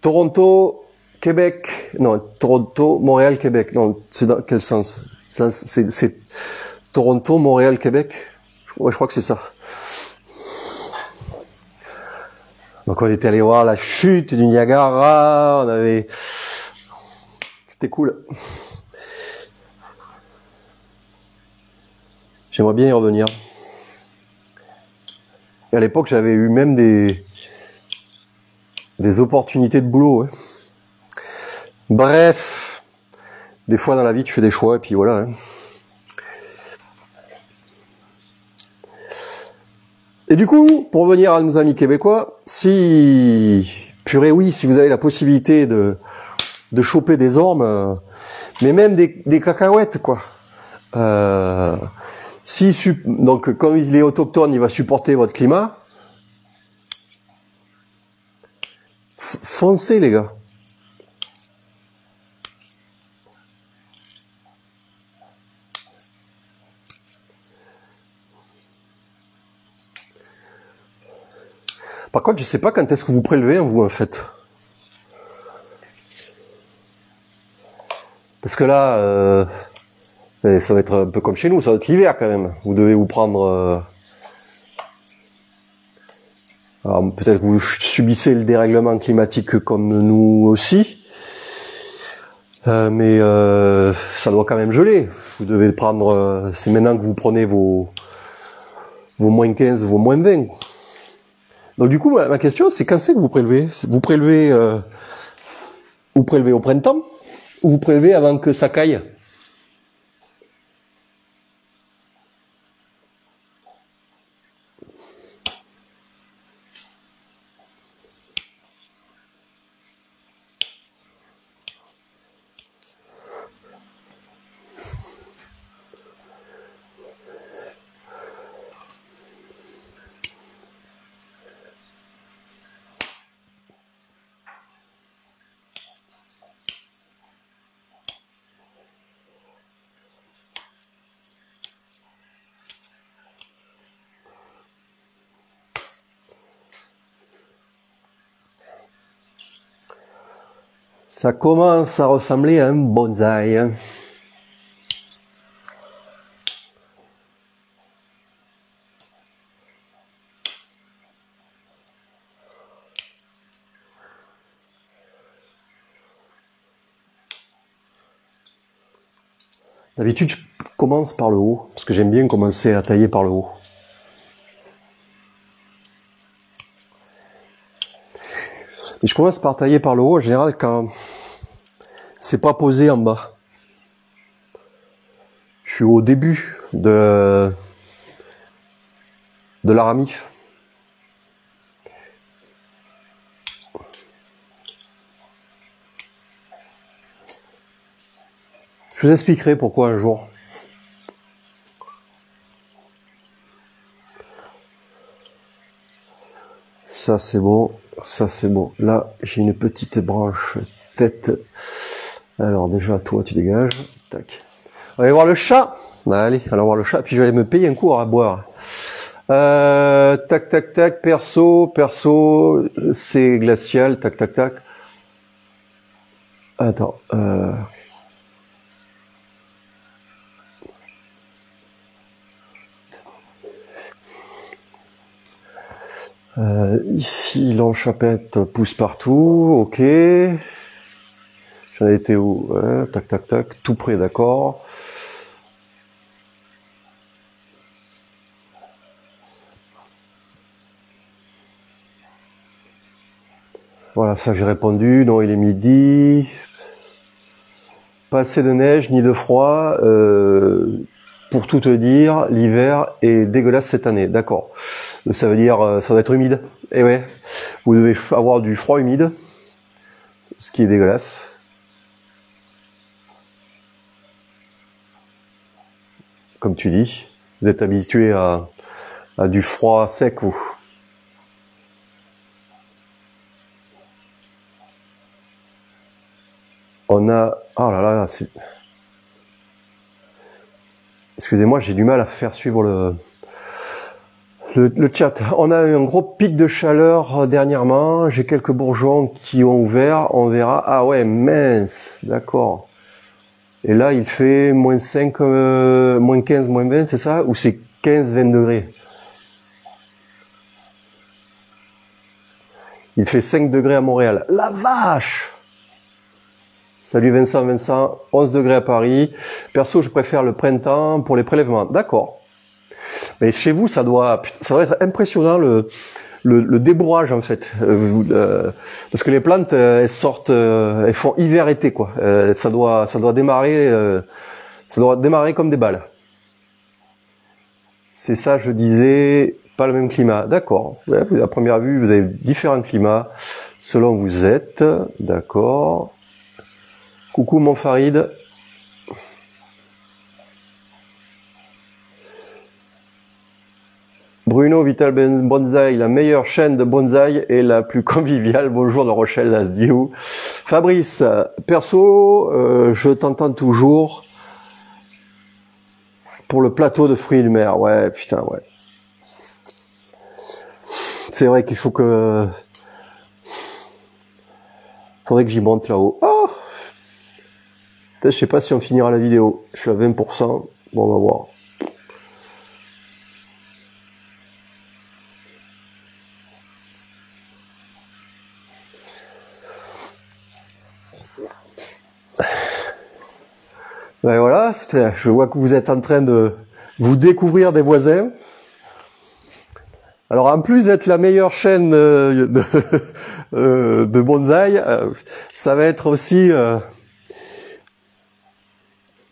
Toronto, Québec, non, Toronto, Montréal, Québec. Non, c'est dans quel sens? C'est Toronto, Montréal, Québec. Ouais, je crois que c'est ça. Donc on était allé voir la chute du Niagara, on avait... C'était cool. J'aimerais bien y revenir. Et à l'époque, j'avais eu même des opportunités de boulot. Hein. Bref, des fois dans la vie, tu fais des choix et puis voilà. Hein. Et du coup, pour revenir à nos amis québécois, si vous avez la possibilité de choper des ormes, mais même des cacahuètes, quoi. Donc, comme il est autochtone, il va supporter votre climat. Foncez, les gars. Par contre, je sais pas quand est-ce que vous prélevez, hein, vous, en fait. Parce que là, ça va être un peu comme chez nous, ça va être l'hiver quand même. Vous devez vous prendre... alors peut-être que vous subissez le dérèglement climatique comme nous aussi. Mais ça doit quand même geler. Vous devez prendre... c'est maintenant que vous prenez vos moins 15, vos moins 20. Donc du coup, ma question, c'est quand c'est que vous prélevez? Vous prélevez au printemps? Ou vous prélevez avant que ça caille? Ça commence à ressembler à un bonsaï. D'habitude, je commence par le haut, parce que j'aime bien commencer à tailler par le haut. Et je commence par tailler par le haut, en général, quand c'est pas posé en bas. Je suis au début de la ramif. Je vous expliquerai pourquoi un jour. Ça c'est bon, ça c'est bon. Là, j'ai une petite branche tête. Alors déjà, toi, tu dégages. Tac. On va aller voir le chat. Allez, allons voir le chat. Puis je vais aller me payer un coup à boire. Tac, tac, tac. Perso, c'est glacial. Tac, tac, tac. Attends. Ici, l'enchapette pousse partout. Ok. J'en ai été où? Ouais, tac, tac, tac. Tout près, d'accord. Voilà, ça j'ai répondu. Non, il est midi. Pas assez de neige ni de froid. Pour tout te dire, l'hiver est dégueulasse cette année. D'accord. Ça veut dire, ça va être humide. Et ouais, vous devez avoir du froid humide, ce qui est dégueulasse. Comme tu dis, vous êtes habitué à du froid sec, vous. On a... Oh là là, c'est... Excusez-moi, j'ai du mal à faire suivre le chat. On a eu un gros pic de chaleur dernièrement. J'ai quelques bourgeons qui ont ouvert. On verra. Ah ouais, mince. D'accord. Et là, il fait moins 5, moins 15, moins 20, c'est ça? Ou c'est 15, 20 degrés? Il fait 5 degrés à Montréal. La vache! Salut Vincent, 11 degrés à Paris. Perso, je préfère le printemps pour les prélèvements. D'accord. Mais chez vous, ça doit être impressionnant le débourrage en fait. Parce que les plantes, elles sortent, elles font hiver-été quoi. Ça doit démarrer comme des balles. C'est ça, je disais, pas le même climat. D'accord. Ouais, à première vue, vous avez différents climats selon où vous êtes. D'accord. Coucou mon Farid. Bruno Vital Bonsaï, la meilleure chaîne de bonsaï et la plus conviviale. Bonjour de Rochelle, Lasdiou. Fabrice, perso, je t'entends toujours pour le plateau de fruits de mer. Ouais, putain, ouais. C'est vrai qu'il faut que... Faudrait que j'y monte là-haut. Oh, je sais pas si on finira la vidéo. Je suis à 20%. Bon, on va voir. Ben voilà, je vois que vous êtes en train de vous découvrir des voisins. Alors en plus d'être la meilleure chaîne de bonsaï, ça va être aussi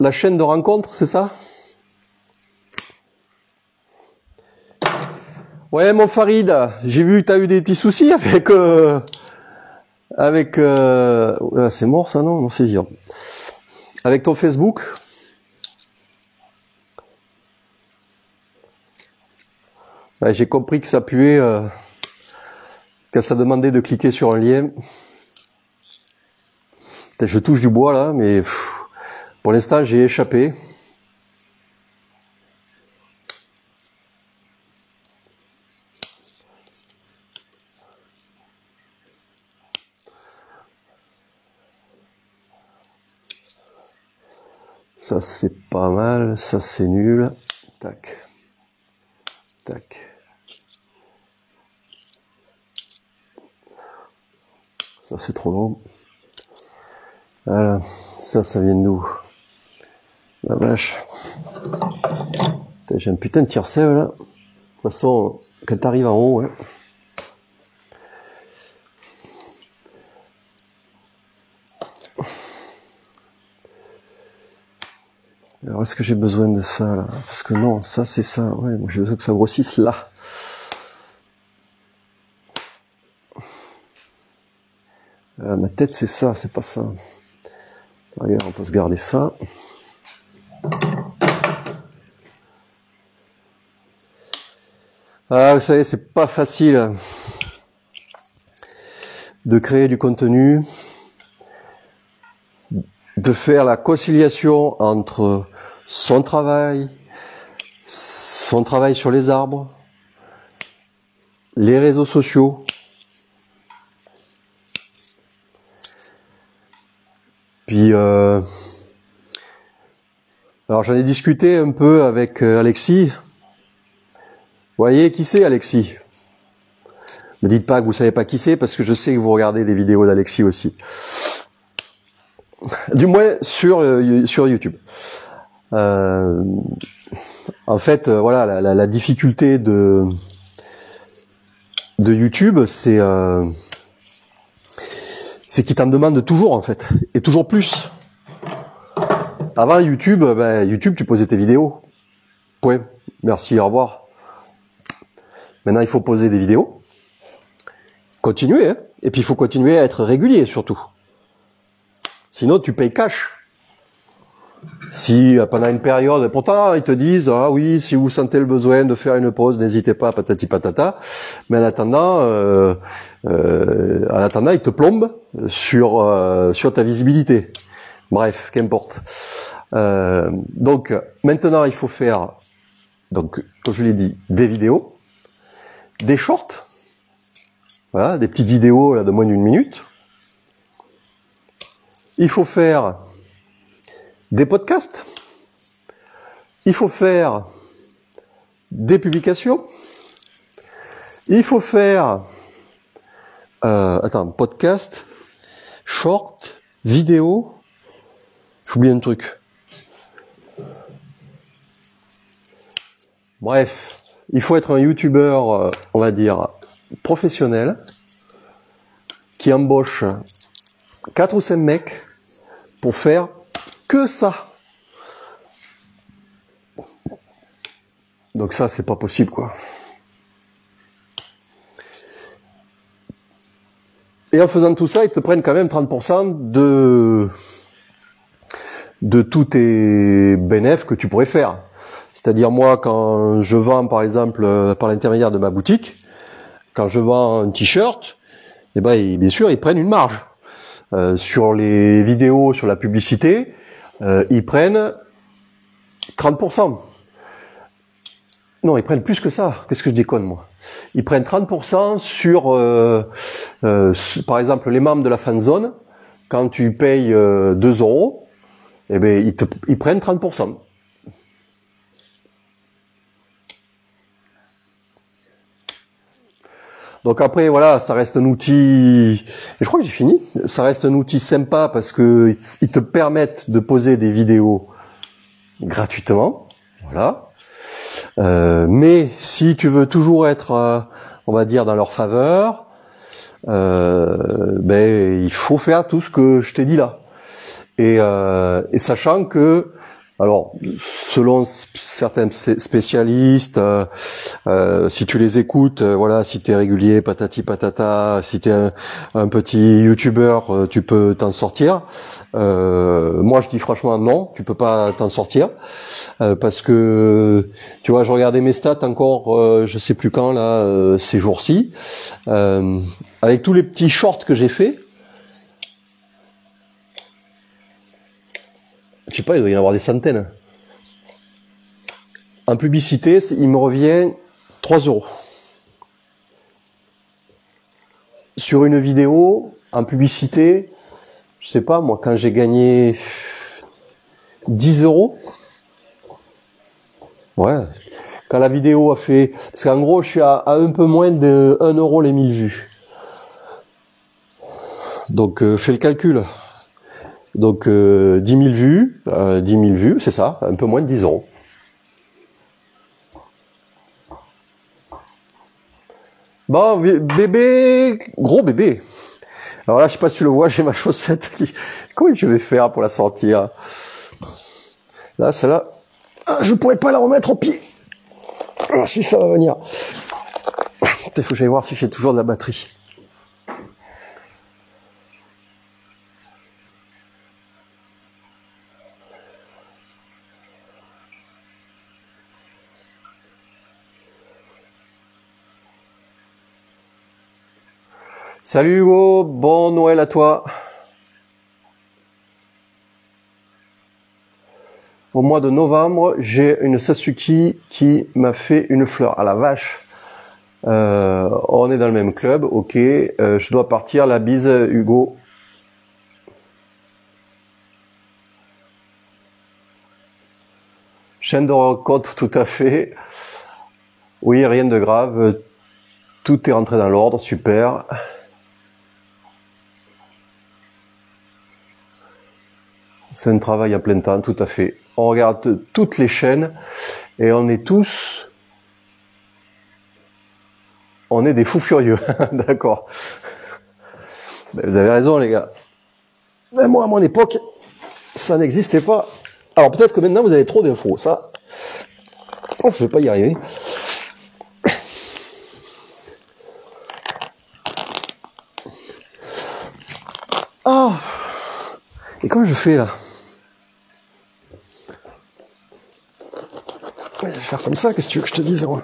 la chaîne de rencontre, c'est ça? Ouais, mon Farid, j'ai vu que tu as eu des petits soucis avec c'est mort ça, non? Non, c'est vivant. Avec ton Facebook. Ouais, j'ai compris que ça puait, que ça demandait de cliquer sur un lien. Je touche du bois là, mais pour l'instant j'ai échappé. Ça c'est pas mal, ça c'est nul. Tac. Tac. Ça c'est trop long. Voilà. Ça vient d'où? La vache. J'ai un putain de tire-sève là. De toute façon, quand t'arrives en haut, hein. Alors est-ce que j'ai besoin de ça là? Parce que non, ça c'est ça. Ouais, moi j'ai besoin que ça grossisse là. Ma tête c'est ça, c'est pas ça. Regarde, on peut se garder ça. Ah, vous savez, c'est pas facile de créer du contenu, de faire la conciliation entre son travail sur les arbres, les réseaux sociaux, puis alors j'en ai discuté un peu avec Alexis. Vous voyez qui c'est Alexis? Ne dites pas que vous savez pas qui c'est, parce que je sais que vous regardez des vidéos d'Alexis aussi. Du moins sur YouTube. En fait, voilà, la difficulté de YouTube, c'est qu'il t'en demande toujours en fait, et toujours plus. Avant YouTube, YouTube, tu posais tes vidéos. Point. Merci, au revoir. Maintenant, il faut poser des vidéos. Continuer, hein. Et puis il faut continuer à être régulier surtout. Sinon, tu payes cash. Si pendant une période, pourtant ils te disent ah oui, si vous sentez le besoin de faire une pause, n'hésitez pas, patati patata. Mais en attendant, ils te plombent sur ta visibilité. Bref, qu'importe. Donc maintenant, il faut faire, donc comme je l'ai dit, des vidéos, des shorts, voilà, des petites vidéos là de moins d'une minute. Il faut faire des podcasts, il faut faire des publications, il faut faire podcast, short, vidéo, j'oublie un truc. Bref, il faut être un youtubeur, on va dire, professionnel, qui embauche 4 ou 5 mecs pour faire que ça. Donc ça, c'est pas possible, quoi. Et en faisant tout ça, ils te prennent quand même 30% de tous tes bénéfices que tu pourrais faire. C'est-à-dire moi, quand je vends, par exemple, par l'intermédiaire de ma boutique, quand je vends un t-shirt, eh ben, bien sûr, ils prennent une marge. Sur les vidéos, sur la publicité, ils prennent 30%. Non, ils prennent plus que ça. Qu'est-ce que je déconne, moi? ils prennent 30% sur, par exemple, les membres de la fanzone. Quand tu payes 2 €, eh ben, ils prennent 30%. Donc après, voilà, ça reste un outil, et je crois que j'ai fini, ça reste un outil sympa parce que ils te permettent de poser des vidéos gratuitement, voilà. Mais si tu veux toujours être, on va dire, dans leur faveur, ben, il faut faire tout ce que je t'ai dit là. Et sachant que, alors, selon certains spécialistes, si tu les écoutes, voilà, si t'es régulier, patati patata, si t'es un petit youtubeur, tu peux t'en sortir. Moi, je dis franchement non, tu peux pas t'en sortir, parce que, tu vois, je regardais mes stats encore, je sais plus quand là, ces jours-ci, avec tous les petits shorts que j'ai fait. Je sais pas, il doit y en avoir des centaines. En publicité, il me revient 3 €. Sur une vidéo, en publicité, je sais pas, moi, quand j'ai gagné 10 €, ouais, quand la vidéo a fait, parce qu'en gros, je suis à un peu moins de 1 € les 1000 vues. Donc, fais le calcul. Donc 10 000 vues, c'est ça, un peu moins de 10 €. Bon, bébé, gros bébé. Alors là, je sais pas si tu le vois, j'ai ma chaussette. Comment je vais faire pour la sortir? Là, celle-là, je pourrais pas la remettre au pied. Alors, si ça va venir. Peut-être faut que j'aille voir si j'ai toujours de la batterie. Salut Hugo, bon Noël à toi. Au mois de novembre, j'ai une Satsuki qui m'a fait une fleur. À la vache. On est dans le même club, ok. Je dois partir, la bise Hugo. Chaîne de rencontre, tout à fait. Oui, rien de grave. Tout est rentré dans l'ordre, super. C'est un travail à plein temps, tout à fait. On regarde toutes les chaînes et on est des fous furieux, d'accord. Ben, vous avez raison, les gars. Mais moi, à mon époque, ça n'existait pas. Alors peut-être que maintenant vous avez trop d'infos, ça. Oh, je vais pas y arriver. Ah. Et comment je fais là? Je vais faire comme ça, qu'est-ce que tu veux que je te dise, moi?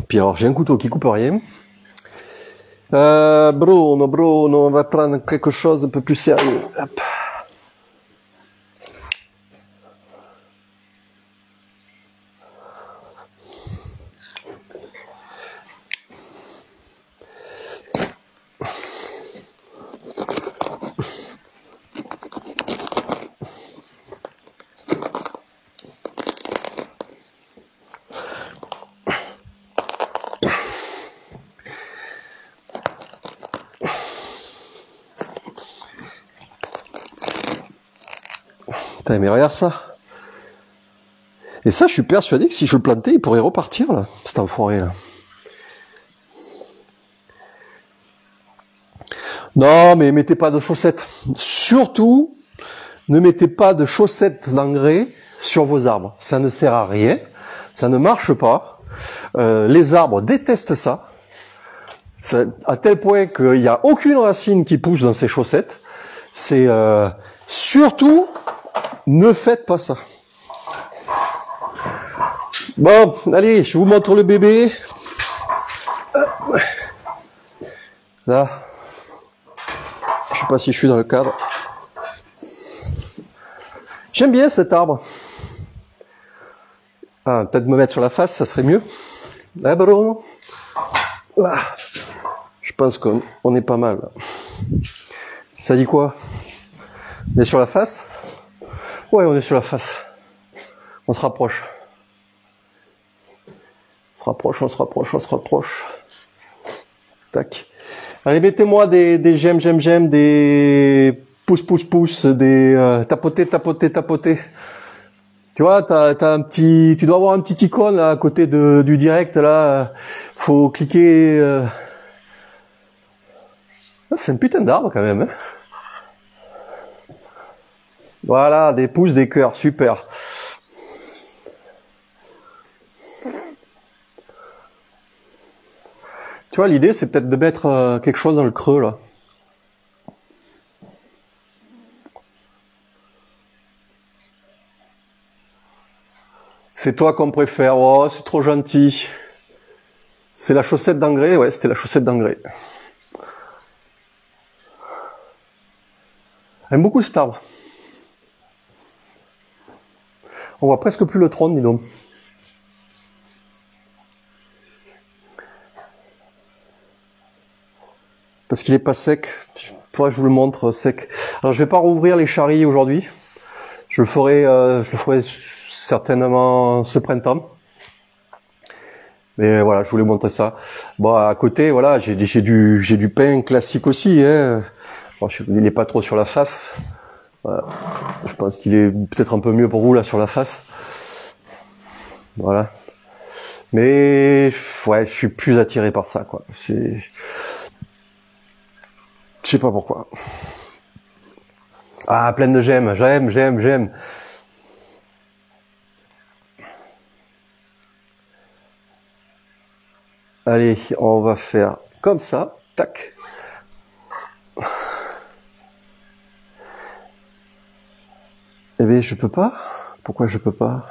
Puis alors, j'ai un couteau qui coupe rien. Bruno, on va prendre quelque chose un peu plus sérieux. Hop. Putain, mais regarde ça. Et ça, je suis persuadé que si je le plantais, il pourrait repartir, là, cet enfoiré, là. Non, mais mettez pas de chaussettes. Surtout, ne mettez pas de chaussettes d'engrais sur vos arbres. Ça ne sert à rien. Ça ne marche pas. Les arbres détestent ça. À tel point qu'il n'y a aucune racine qui pousse dans ces chaussettes. C'est surtout, ne faites pas ça. Bon, allez, je vous montre le bébé. Là, je sais pas si je suis dans le cadre. J'aime bien cet arbre. Ah, peut-être me mettre sur la face, ça serait mieux. Ah, bon. Ah, je pense qu'on est pas mal. Ça dit quoi? On est sur la face? Ouais, on est sur la face. On se rapproche. On se rapproche, on se rapproche, on se rapproche. Tac. Allez, mettez-moi des j'aime, des pouces, des tapoter. Tu vois, tu dois avoir un petit icône là, à côté du direct là. Faut cliquer. C'est un putain d'arbre quand même. Hein. Voilà, des pouces, des cœurs, super. Tu vois, l'idée c'est peut-être de mettre quelque chose dans le creux là. C'est toi qu'on préfère. Oh, c'est trop gentil. C'est la chaussette d'engrais, ouais, c'était la chaussette d'engrais. J'aime beaucoup cet arbre. On voit presque plus le trône, dis donc. Parce qu'il est pas sec. Faudrait que je vous le montre sec. Alors je vais pas rouvrir les charries aujourd'hui. Je le ferai certainement ce printemps. Mais voilà, je voulais montrer ça. Bon, à côté, voilà, j'ai du pain classique aussi. Hein. Bon, il n'est pas trop sur la face. Voilà. Je pense qu'il est peut-être un peu mieux pour vous là sur la face. Voilà. Mais ouais, je suis plus attiré par ça, quoi. Je sais pas pourquoi. Ah, pleine de j'aime. Allez, on va faire comme ça. Tac. Eh bien, je peux pas. Pourquoi je peux pas?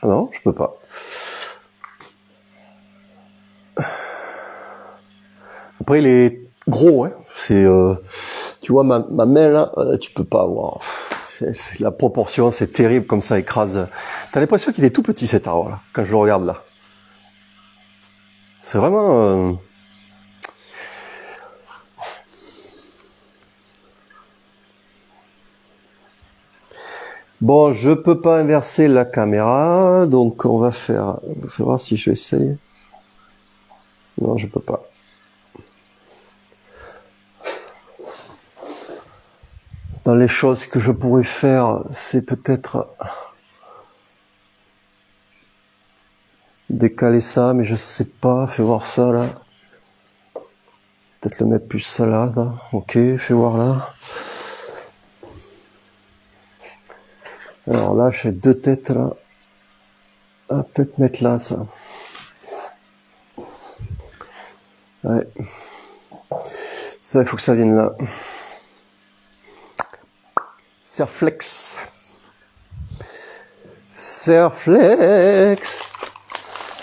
Ah non, je peux pas. Après, il est gros, hein. C'est, tu vois, ma main là, tu peux pas avoir. La proportion, c'est terrible comme ça écrase. T'as l'impression qu'il est tout petit cet arbre là, quand je le regarde là. C'est vraiment. Bon, je peux pas inverser la caméra, donc on va voir si je essaye. Non, je peux pas. Dans les choses que je pourrais faire, c'est peut-être décaler ça, mais je sais pas. Fais voir ça là. Peut-être le mettre plus ça là. Ok, fais voir là. Alors là, j'ai deux têtes là. Ah, peut-être mettre là ça. Ouais. Ça, il faut que ça vienne là. Serflex.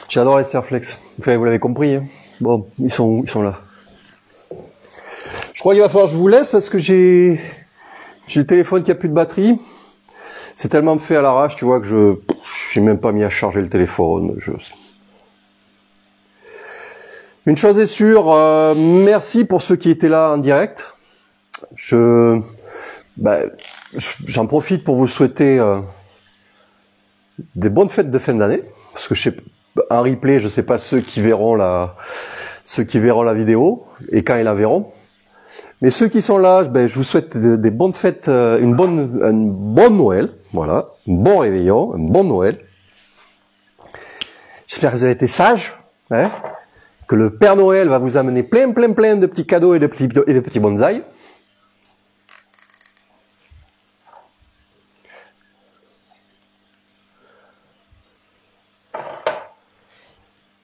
J'adore les Serflex. Enfin, vous l'avez compris. Hein. Bon, ils sont là. Je crois qu'il va falloir que je vous laisse parce que j'ai le téléphone qui a plus de batterie. C'est tellement fait à l'arrache, tu vois, que je n'ai même pas mis à charger le téléphone. Une chose est sûre, merci pour ceux qui étaient là en direct. J'en profite pour vous souhaiter des bonnes fêtes de fin d'année, parce que en replay, je sais pas ceux qui verront la vidéo et quand ils la verront. Mais ceux qui sont là, je vous souhaite des bonnes fêtes, une bonne Noël, voilà, un bon réveillon, un bon Noël. J'espère que vous avez été sages, hein, que le Père Noël va vous amener plein de petits cadeaux et de petits bonsaïs.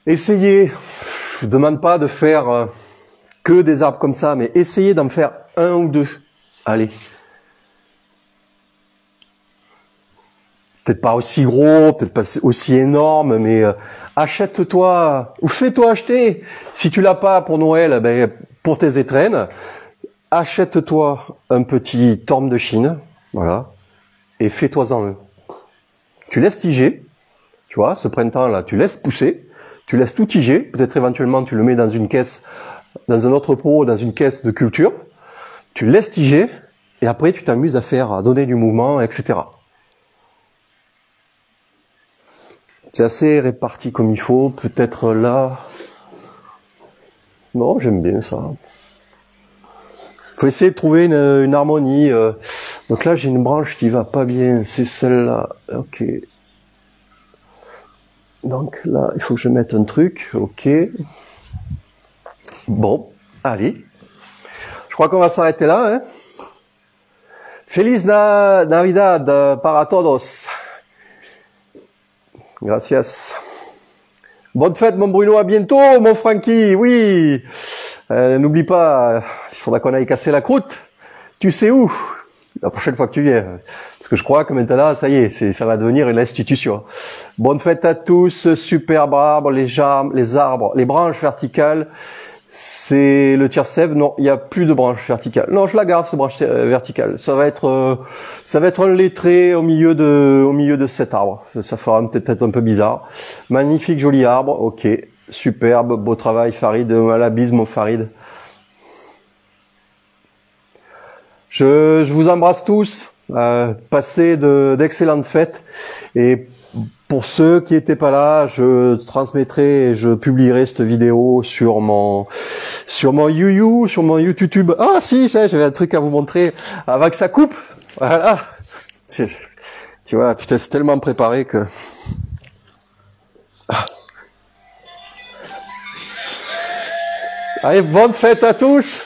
Essayez, je ne demande pas de faire que des arbres comme ça, mais essayez d'en faire un ou deux. Allez. Peut-être pas aussi gros, peut-être pas aussi énorme, mais achète-toi, ou fais-toi acheter. Si tu l'as pas pour Noël, pour tes étrennes, achète-toi un petit torme de Chine, voilà, et fais-toi-en un. Tu laisses tiger, tu vois, ce printemps-là, tu laisses pousser, tu laisses tout tiger, peut-être éventuellement tu le mets dans une caisse, dans un autre pot, dans une caisse de culture, tu laisses tiger, et après tu t'amuses à donner du mouvement, etc. C'est assez réparti comme il faut, peut-être là... Non, j'aime bien ça. Faut essayer de trouver une harmonie. Donc là, j'ai une branche qui va pas bien, c'est celle-là. Ok. Donc là, il faut que je mette un truc. Ok. Bon, allez. Je crois qu'on va s'arrêter là. Hein. Feliz Navidad para todos. Gracias. Bonne fête, mon Bruno. À bientôt, mon Francky. Oui. N'oublie pas, il faudra qu'on aille casser la croûte. Tu sais où? La prochaine fois que tu viens. Parce que je crois que maintenant, ça y est, ça va devenir une institution. Bonne fête à tous. Superbe arbre, les arbres, les branches verticales. C'est le tiers-sève. Non, il n'y a plus de branches verticales. Non, je la garde, cette branche verticale. Ça va être un lettré au milieu de cet arbre. Ça fera peut-être un peu bizarre. Magnifique, joli arbre. Ok. Superbe, beau travail, Farid. À la bise, mon Farid. Je vous embrasse tous. Passez d'excellentes fêtes. Et pour ceux qui n'étaient pas là, je transmettrai et je publierai cette vidéo sur mon YouYou, sur mon YouTube. Ah si, j'avais un truc à vous montrer avant que ça coupe. Voilà. Tu vois, putain, c'est tellement préparé que... Ah. Allez, bonne fête à tous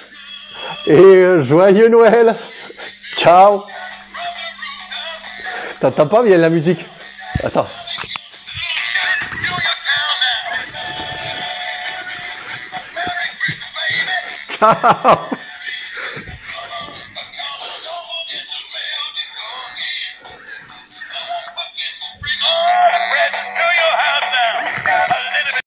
et joyeux Noël. Ciao. T'entends pas bien la musique? Attends. Ciao.